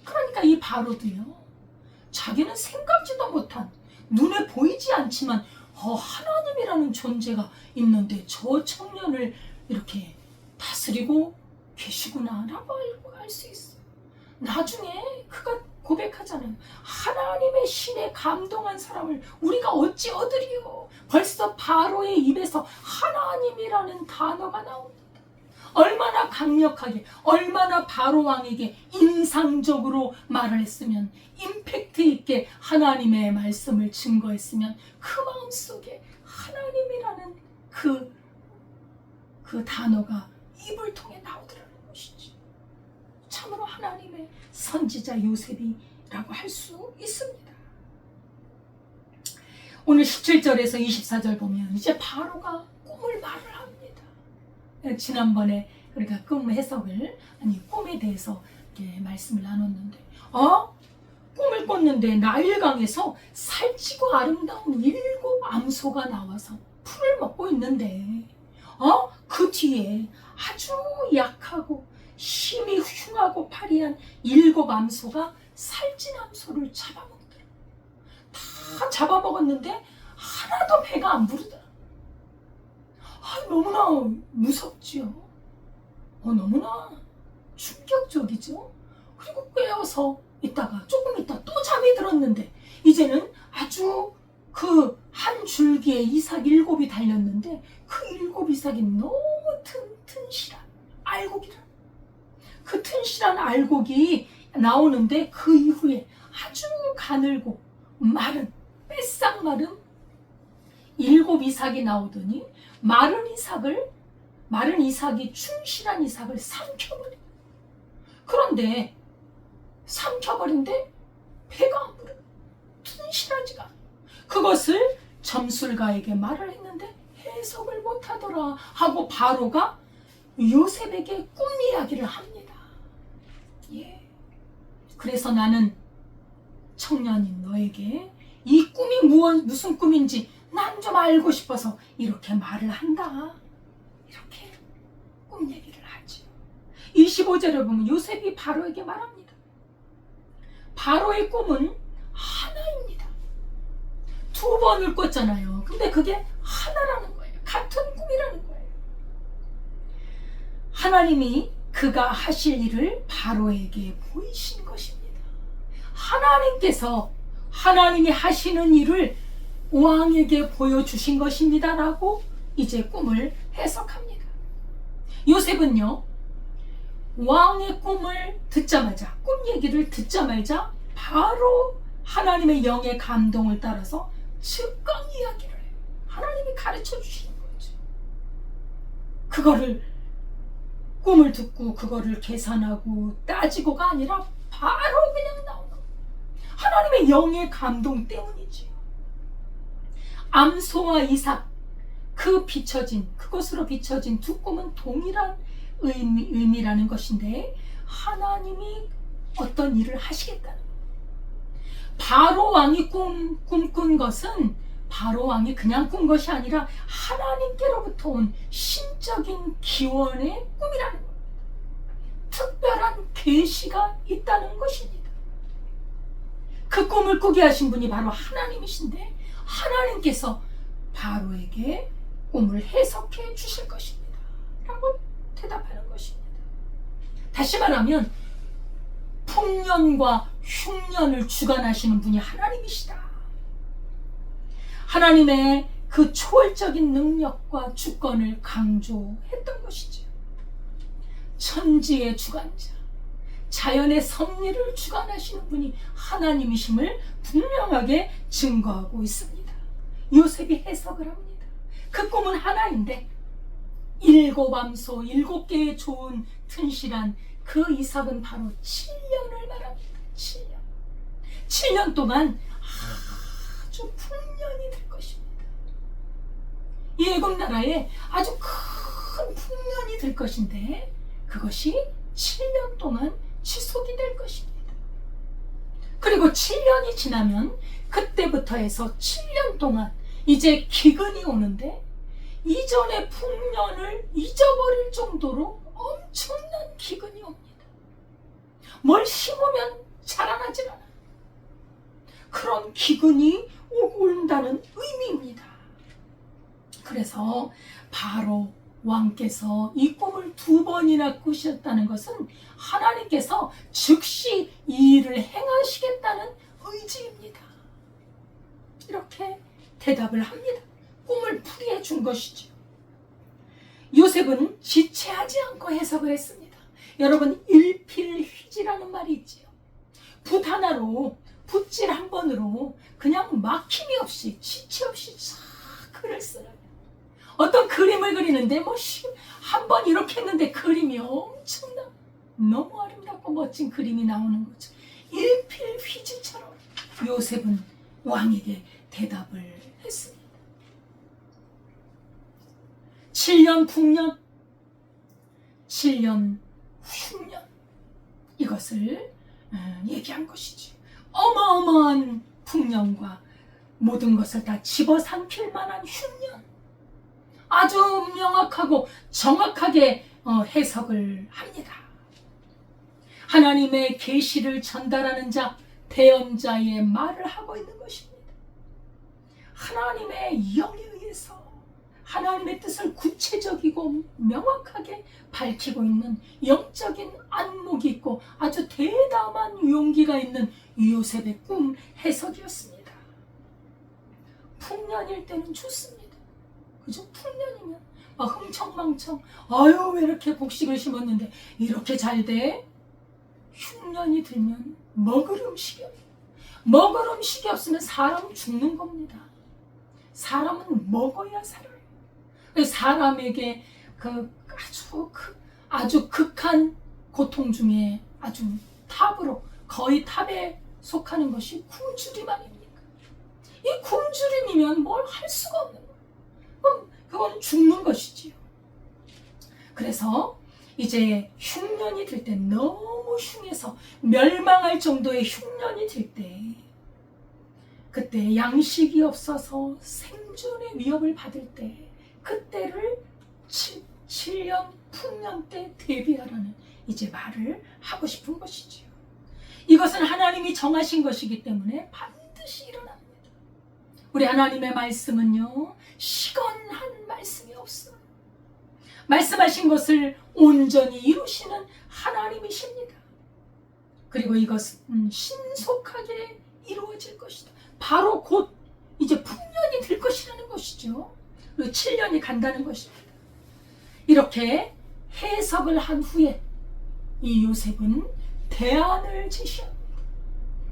그러니까 이 바로도요, 자기는 생각지도 못한, 눈에 보이지 않지만 하나님이라는 존재가 있는데 저 청년을 이렇게 다스리고 계시구나 라고 알 수 있어요. 나중에 그가 고백하잖아요. 하나님의 신에 감동한 사람을 우리가 어찌 얻으리요. 벌써 바로의 입에서 하나님이라는 단어가 나옵니다. 얼마나 강력하게, 얼마나 바로 왕에게 인상적으로 말을 했으면, 임팩트 있게 하나님의 말씀을 증거했으면 그 마음속에 하나님이라는 그 단어가 입을 통해 나오더라는 것이지. 참으로 하나님의 선지자 요셉이라고 할 수 있습니다. 오늘 17절에서 24절 보면 이제 바로가 꿈을 말을 합니다. 지난번에 우리가 꿈 해석을, 꿈에 대해서 이렇게 말씀을 나눴는데, 꿈을 꿨는데 나일강에서 살찌고 아름다운 7 암소가 나와서 풀을 먹고 있는데, 그 뒤에 아주 약하고 심히 흉하고 파리한 7 암소가 살찐 암소를 잡아먹더라. 다 잡아먹었는데 하나도 배가 안 부르더라. 너무나 무섭지요. 너무나 충격적이죠. 그리고 깨어서 있다가 조금 있다 또 잠이 들었는데 이제는 아주 그 한 줄기에 이삭 7이 달렸는데 그 7 이삭이 너무 튼실한 알곡이라. 그 튼실한 알곡이 나오는데 그 이후에 아주 가늘고 마른 빼싹 마른 7 이삭이 나오더니 마른 이삭이 충실한 이삭을 삼켜버려. 그런데 삼켜버린데 배가 안 부르. 튼실하지가 않아. 그것을 점술가에게 말을 했는데 해석을 못하더라 하고 바로가 요셉에게 꿈 이야기를 합니다. 예. 그래서 나는 청년인 너에게 이 꿈이 무슨 꿈인지 난 좀 알고 싶어서 이렇게 말을 한다. 이렇게 꿈 얘기를 하죠. 25절에 보면 요셉이 바로에게 말합니다. 바로의 꿈은 하나입니다. 2번을 꿨잖아요. 근데 그게 하나라는 거예요. 같은 꿈이라는 거예요. 하나님이 그가 하실 일을 바로에게 보이신 것입니다. 하나님께서 하나님이 하시는 일을 왕에게 보여주신 것입니다 라고 이제 꿈을 해석합니다. 요셉은요, 왕의 꿈을 듣자마자, 꿈 얘기를 듣자마자 바로 하나님의 영의 감동을 따라서 즉각 이야기를 해요. 하나님이 가르쳐 주시는 거죠. 그거를 꿈을 듣고 그거를 계산하고 따지고가 아니라 바로 그냥 나오는 거예요. 하나님의 영의 감동 때문이지요. 암소와 이삭, 그것으로 비춰진 2 꿈은 동일한 의미라는 것인데 하나님이 어떤 일을 하시겠다는 거예요. 바로 왕이 꿈꾼 것은 바로 왕이 그냥 꾼 것이 아니라 하나님께로부터 온 신적인 기원의 꿈이라는 겁니다. 특별한 계시가 있다는 것입니다. 그 꿈을 꾸게 하신 분이 바로 하나님이신데 하나님께서 바로에게 꿈을 해석해 주실 것입니다 라고 대답하는 것입니다. 다시 말하면 풍년과 흉년을 주관하시는 분이 하나님이시다. 하나님의 그 초월적인 능력과 주권을 강조했던 것이죠. 천지의 주관자, 자연의 섭리를 주관하시는 분이 하나님이심을 분명하게 증거하고 있습니다. 요셉이 해석을 합니다. 그 꿈은 하나인데 7 암소, 7개의 좋은 튼실한 그 이삭은 바로 7년을 말합니다. 7년 동안 아주 풍년이 될 것입니다. 이 애굽 나라에 아주 큰 풍년이 될 것인데 그것이 7년 동안 지속이 될 것입니다. 그리고 7년이 지나면 그때부터 해서 7년 동안 이제 기근이 오는데 이전의 풍년을 잊어버릴 정도로 엄청난 기근이 옵니다. 뭘 심으면 자라나질 않아요. 그런 기근이 온다는 의미입니다. 그래서 바로 왕께서 이 꿈을 2번이나 꾸셨다는 것은 하나님께서 즉시 이 일을 행하시겠다는 의지입니다. 이렇게 대답을 합니다. 꿈을 풀이해 준 것이죠. 요셉은 지체하지 않고 해석을 했습니다. 여러분, 일필휘지라는 말이 있지요. 붓 하나로, 붓질 한 번으로 그냥 막힘이 없이, 지체 없이 싹 글을 쓰는, 어떤 그림을 그리는데 한 번 이렇게 했는데 그림이 엄청나 너무 아름답고 멋진 그림이 나오는 거죠. 일필휘지처럼 요셉은 왕에게 대답을 했습니다. 7년 풍년, 7년 흉년, 이것을 얘기한 것이지. 어마어마한 풍년과 모든 것을 다 집어삼킬 만한 흉년, 아주 명확하고 정확하게 해석을 합니다. 하나님의 계시를 전달하는 자, 대언자의 말을 하고 있는 것입니다. 하나님의 영에 의해서 하나님의 뜻을 구체적이고 명확하게 밝히고 있는 영적인 안목이 있고 아주 대담한 용기가 있는 요셉의 꿈 해석이었습니다. 풍년일 때는 좋습니다. 그죠? 풍년이면 막 흥청망청, 아유 왜 이렇게 곡식을 심었는데 이렇게 잘 돼? 흉년이 들면 먹을 음식이 없어요. 먹을 음식이 없으면 사람 죽는 겁니다. 사람은 먹어야 살아요. 사람에게 아주 극한 고통 중에 아주 탑으로, 거의 탑에 속하는 것이 굶주림 아닙니까? 이 굶주림이면 뭘 할 수가 없는 거예요. 그럼 그건 죽는 것이지요. 그래서 이제 흉년이 들 때, 너무 흉해서 멸망할 정도의 흉년이 들 때, 그때 양식이 없어서 생존의 위협을 받을 때, 그때를 7년 풍년 때 대비하라는 이제 말을 하고 싶은 것이지요. 이것은 하나님이 정하신 것이기 때문에 반드시 일어납니다. 우리 하나님의 말씀은요, 시건한 말씀이 없어요. 말씀하신 것을 온전히 이루시는 하나님이십니다. 그리고 이것은 신속하게 이루어질 것이다. 바로 곧 이제 풍년이 될 것이라는 것이죠. 그리고 7년이 간다는 것입니다. 이렇게 해석을 한 후에 이 요셉은 대안을 제시합니다.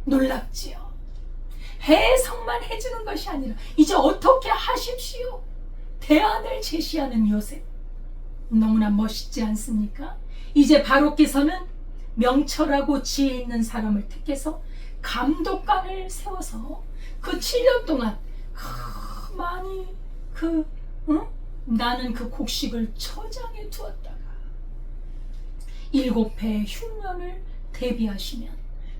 놀랍지요? 해석만 해주는 것이 아니라 이제 어떻게 하십시오. 대안을 제시하는 요셉. 너무나 멋있지 않습니까? 이제 바로께서는 명철하고 지혜 있는 사람을 택해서 감독관을 세워서 그 7년 동안 많이 나는 그 곡식을 처장에 두었다가 7해 흉년을 대비하시면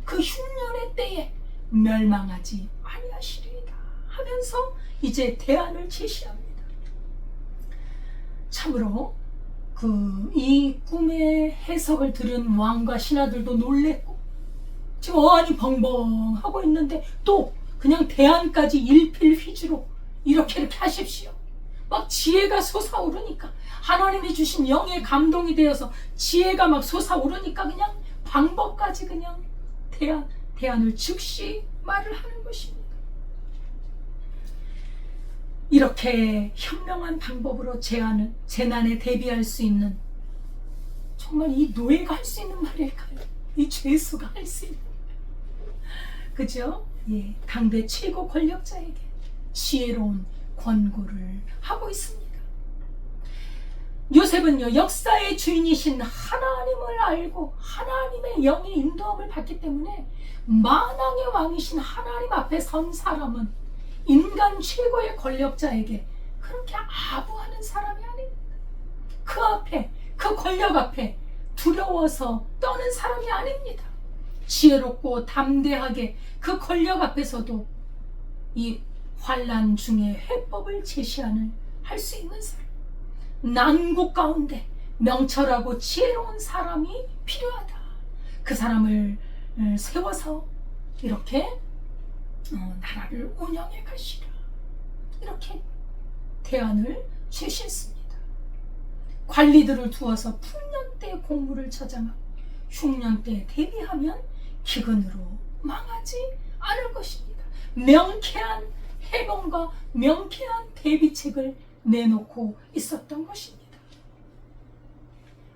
그 흉년의 때에 멸망하지 아니하시리이다 하면서 이제 대안을 제시합니다. 참으로 이 꿈의 해석을 들은 왕과 신하들도 놀랬고 지금 어안이 벙벙하고 있는데 또 그냥 대안까지 일필휘주로 이렇게 하십시오. 막 지혜가 솟아오르니까, 하나님이 주신 영의 감동이 되어서 지혜가 막 솟아오르니까 그냥 방법까지 그냥 대안을 즉시 말을 하는 것입니다. 이렇게 현명한 방법으로 재난에 대비할 수 있는, 정말 이 노예가 할 수 있는 말일까요? 이 죄수가 할 수 있는, 그죠? 예, 당대 최고 권력자에게 지혜로운 권고를 하고 있습니다. 요셉은요, 역사의 주인이신 하나님을 알고 하나님의 영의 인도함을 받기 때문에 만왕의 왕이신 하나님 앞에 선 사람은 인간 최고의 권력자에게 그렇게 아부하는 사람이 아닙니다. 그 앞에, 그 권력 앞에 두려워서 떠는 사람이 아닙니다. 지혜롭고 담대하게 그 권력 앞에서도 이 환난 중에 해법을 제시하는, 할 수 있는 사람, 난국 가운데 명철하고 지혜로운 사람이 필요하다. 그 사람을 세워서 이렇게 나라를 운영해 가시라. 이렇게 대안을 제시했습니다. 관리들을 두어서 풍년 때 공무를 처장하고 흉년 때 대비하면 기근으로 망하지 않을 것입니다. 명쾌한 해명과 명쾌한 대비책을 내놓고 있었던 것입니다.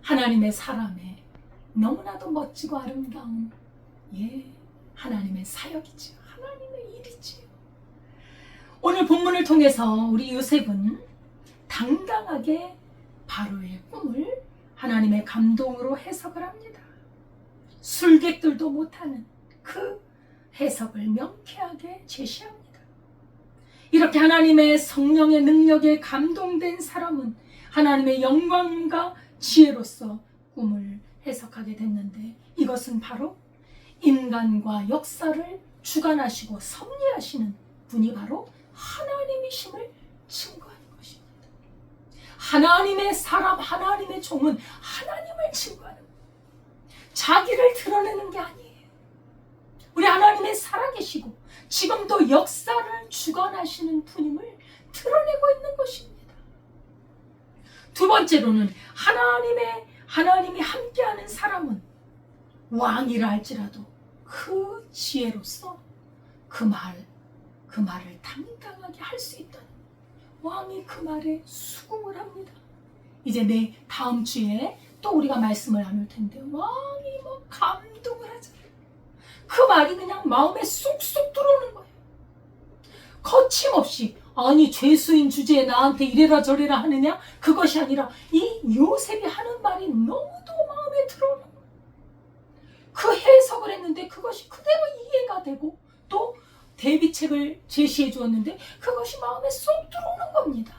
하나님의 사람의 너무나도 멋지고 아름다운 하나님의 사역이지요. 하나님의 일이지요. 오늘 본문을 통해서 우리 요셉은 당당하게 바로의 꿈을 하나님의 감동으로 해석을 합니다. 술객들도 못하는 그 해석을 명쾌하게 제시합니다. 이렇게 하나님의 성령의 능력에 감동된 사람은 하나님의 영광과 지혜로서 꿈을 해석하게 됐는데, 이것은 바로 인간과 역사를 주관하시고 섭리하시는 분이 바로 하나님이심을 증거하는 것입니다. 하나님의 사람, 하나님의 종은 하나님을 증거하는 거예요. 자기를 드러내는 게 아니에요. 우리 하나님의 살아계시고 지금도 역사를 주관하시는 분임을 드러내고 있는 것입니다. 두 번째로는 하나님이 함께하는 사람은 왕이라 할지라도 그 지혜로서 그 말을 당당하게 할 수 있다는, 왕이 그 말에 수긍을 합니다. 이제 다음 주에 또 우리가 말씀을 나눌 텐데, 왕이 감동을 하잖아요. 그 말이 그냥 마음에 쏙쏙 들어오는 거예요. 거침없이, 아니 죄수인 주제에 나한테 이래라 저래라 하느냐? 그것이 아니라 이 요셉이 하는 말이 너무도 마음에 들어오는 거예요. 그 해석을 했는데 그것이 그대로 이해가 되고, 또 대비책을 제시해 주었는데 그것이 마음에 쏙 들어오는 겁니다.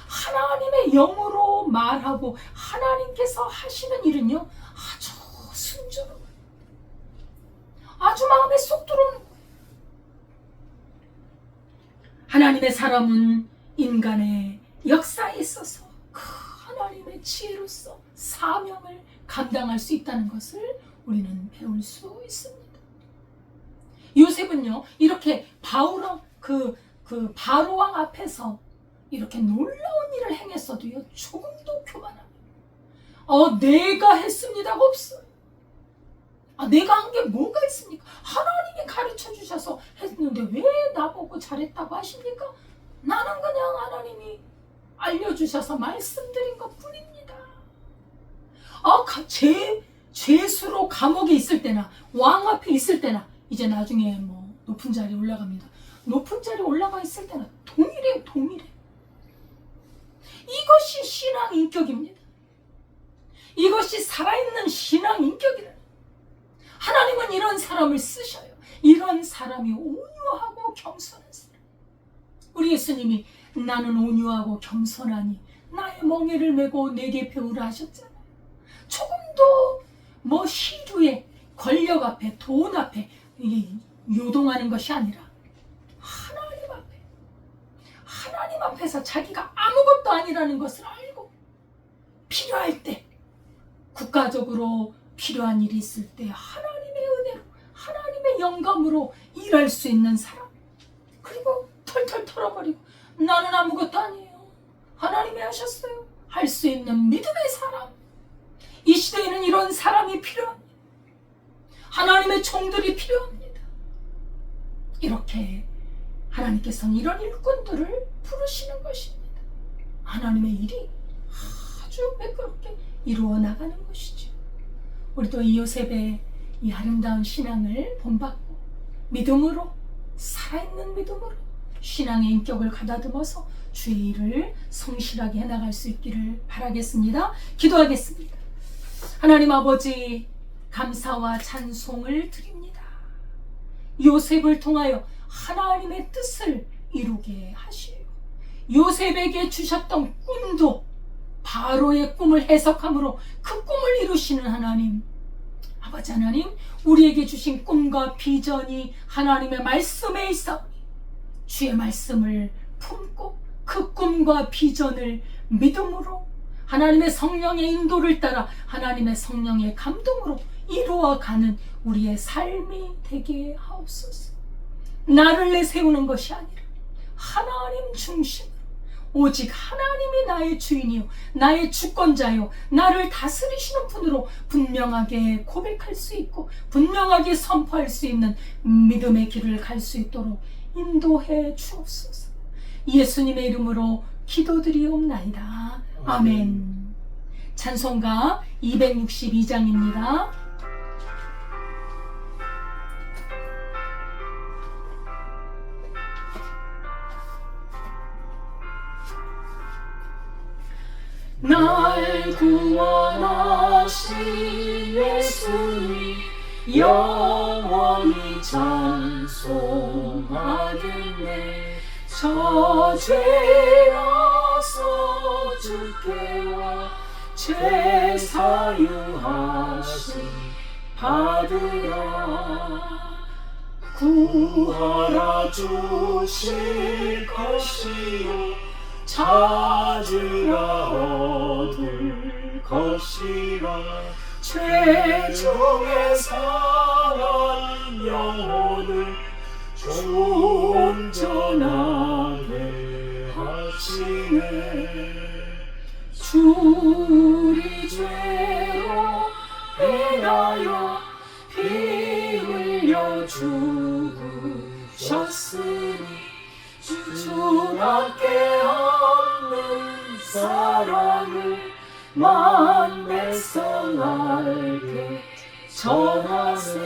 하나님의 영으로 말하고 하나님께서 하시는 일은요, 아주 순조로워요. 아주 마음에 쏙 들어오는 거예요. 하나님의 사람은 인간의 역사에 있어서 그 하나님의 지혜로서 사명을 감당할 수 있다는 것을 우리는 배울 수 있습니다. 요셉은요, 이렇게 바로왕 앞에서 이렇게 놀라운 일을 행했어도요, 조금도 교만합니다. 내가 했습니다가 없어요. 내가 한 게 뭐가 있습니까? 하나님이 가르쳐 주셔서 했는데 왜 나보고 잘했다고 하십니까? 나는 그냥 하나님이 알려주셔서 말씀드린 것 뿐입니다. 죄수로 감옥에 있을 때나 왕 앞에 있을 때나, 이제 나중에 높은 자리에 올라갑니다. 높은 자리에 올라가 있을 때나 동일해요, 동일해. 이것이 신앙 인격입니다. 이것이 살아있는 신앙 인격이라. 하나님은 이런 사람을 쓰셔요. 이런 사람이 온유하고 겸손한 사람. 우리 예수님이 나는 온유하고 겸손하니 나의 멍에를 메고 내게 배우라 하셨잖아요. 조금도 시류에, 권력 앞에, 돈 앞에 요동하는 것이 아니라 하나님 앞에서 자기가 아무것도 아니라는 것을 알고, 필요할 때, 국가적으로 필요한 일이 있을 때 하나님의 은혜로, 하나님의 영감으로 일할 수 있는 사람. 그리고 털털 털어버리고 나는 아무것도 아니에요, 하나님이 하셨어요, 할 수 있는 믿음의 사람. 이 시대에는 이런 사람이 필요합니다. 하나님의 종들이 필요합니다. 이렇게 하나님께서는 이런 일꾼들을 부르시는 것입니다. 하나님의 일이 아주 매끄럽게 이루어 나가는 것이죠. 우리도 이 요셉의 이 아름다운 신앙을 본받고 믿음으로, 살아있는 믿음으로 신앙의 인격을 가다듬어서 주의 일을 성실하게 해나갈 수 있기를 바라겠습니다. 기도하겠습니다. 하나님 아버지, 감사와 찬송을 드립니다. 요셉을 통하여 하나님의 뜻을 이루게 하시고, 요셉에게 주셨던 꿈도 바로의 꿈을 해석함으로 그 꿈을 이루시는 하나님, 아버지 하나님, 우리에게 주신 꿈과 비전이 하나님의 말씀에 있사오니 주의 말씀을 품고 그 꿈과 비전을 믿음으로 하나님의 성령의 인도를 따라 하나님의 성령의 감동으로 이루어가는 우리의 삶이 되게 하옵소서. 나를 내세우는 것이 아니라 하나님 중심으로, 오직 하나님이 나의 주인이요, 나의 주권자요, 나를 다스리시는 분으로 분명하게 고백할 수 있고 분명하게 선포할 수 있는 믿음의 길을 갈 수 있도록 인도해 주옵소서. 예수님의 이름으로 기도드리옵나이다. 아멘. 찬송가 262장입니다. 날 구원하신 예수님 영원히 찬송하겠네. 저 죄라서 주께와 죄 사유하심 받으라. 구하라 주실 것이요 찾으라 얻을 것이라. 최종의 사랑 영혼을 온전하게 하시네. 주리 죄로 인하여 피 흘려 죽으셨으니 주밖에 없는 사랑을 만백 성알게 전하세.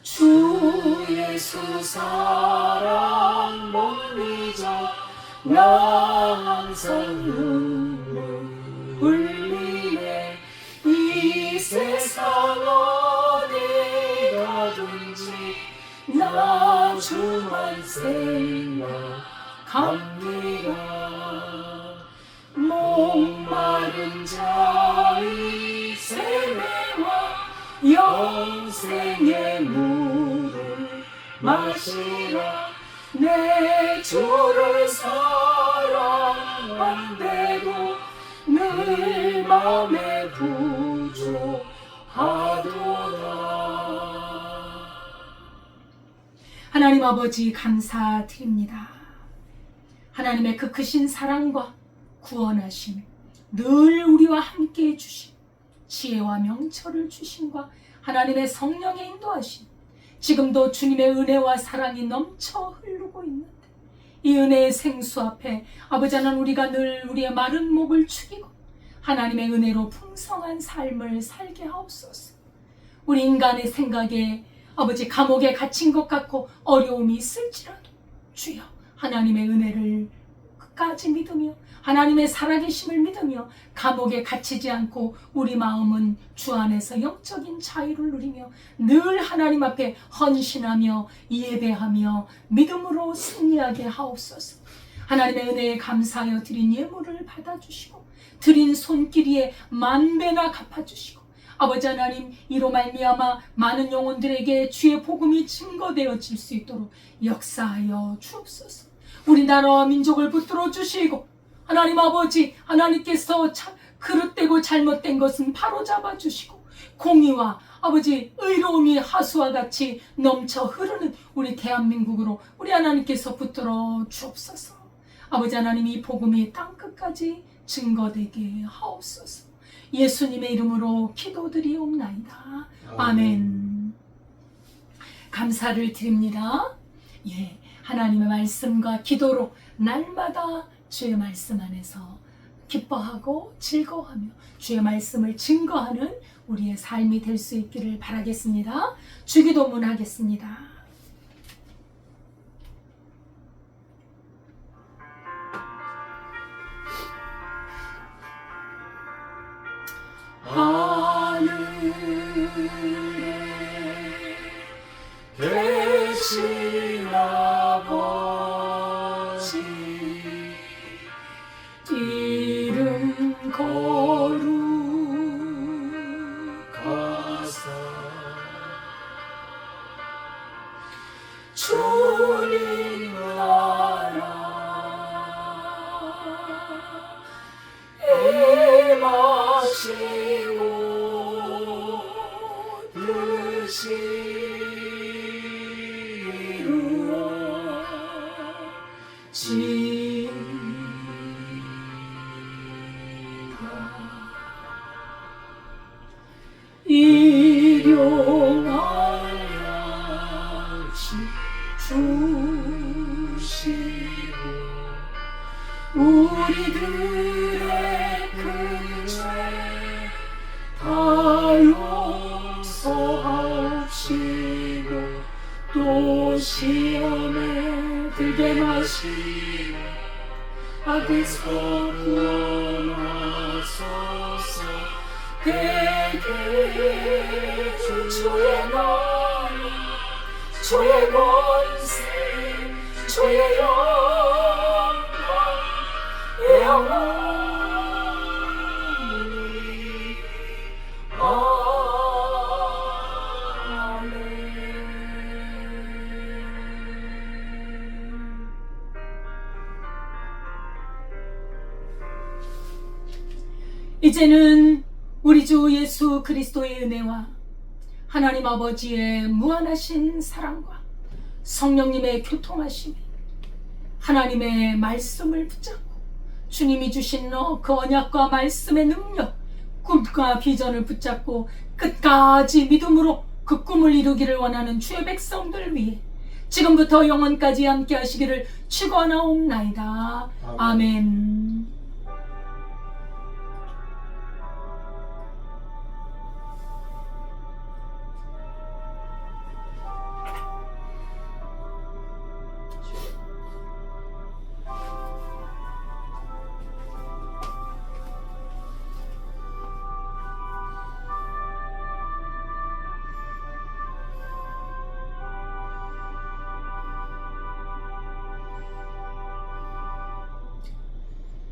주 예수 사랑 못 잊어 나 항상 눈물 흘리네. 이 세상 어디 가든지 나 주만 생각합니다. 목마른 자의 세매와 영생의 물을 마시라. 내 주를 사랑한데도 늘 마음에 부족하도다. 하나님 아버지 감사드립니다. 하나님의 그 크신 사랑과 구원하심, 늘 우리와 함께 해주심, 지혜와 명철을 주심과 하나님의 성령의 인도하심, 지금도 주님의 은혜와 사랑이 넘쳐 흐르고 있는데 이 은혜의 생수 앞에 아버지 하나님, 우리가 늘 우리의 마른 목을 축이고 하나님의 은혜로 풍성한 삶을 살게 하옵소서. 우리 인간의 생각에 아버지 감옥에 갇힌 것 같고 어려움이 있을지라도 주여 하나님의 은혜를 끝까지 믿으며 하나님의 살아계심을 믿으며 감옥에 갇히지 않고 우리 마음은 주 안에서 영적인 자유를 누리며 늘 하나님 앞에 헌신하며 예배하며 믿음으로 승리하게 하옵소서. 하나님의 은혜에 감사하여 드린 예물을 받아주시고 드린 손길이에 만배나 갚아주시고 아버지 하나님, 이로 말미암아 많은 영혼들에게 주의 복음이 증거되어질 수 있도록 역사하여 주옵소서. 우리나라와 민족을 붙들어 주시고 하나님 아버지, 하나님께서 그릇되고 잘못된 것은 바로잡아 주시고 공의와 아버지 의로움이 하수와 같이 넘쳐 흐르는 우리 대한민국으로 우리 하나님께서 붙들어 주옵소서. 아버지 하나님, 이 복음이 땅끝까지 증거되게 하옵소서. 예수님의 이름으로 기도드리옵나이다. 아멘. 감사를 드립니다. 하나님의 말씀과 기도로 날마다 주의 말씀 안에서 기뻐하고 즐거워하며 주의 말씀을 증거하는 우리의 삶이 될 수 있기를 바라겠습니다. 주기도문 하겠습니다. 하늘에 계신 아버지, 이름 거룩하사 주님 나라 임하시고 뜻이 이루어지다. 일용하여 주시고 우리들의 큰 죄 다 용서하옵시고 또 시험에 들게 마시고 악에서 구원하소서. 대개 주의 나라 주의 권세 주의 영광 영원히 아멘. 이제는 우리 주 예수 그리스도의 은혜와 하나님 아버지의 무한하신 사랑과 성령님의 교통하심이 하나님의 말씀을 붙잡고 주님이 주신 그 언약과 말씀의 능력, 꿈과 비전을 붙잡고 끝까지 믿음으로 그 꿈을 이루기를 원하는 주의 백성들 위해 지금부터 영원까지 함께 하시기를 축원하옵나이다. 아멘.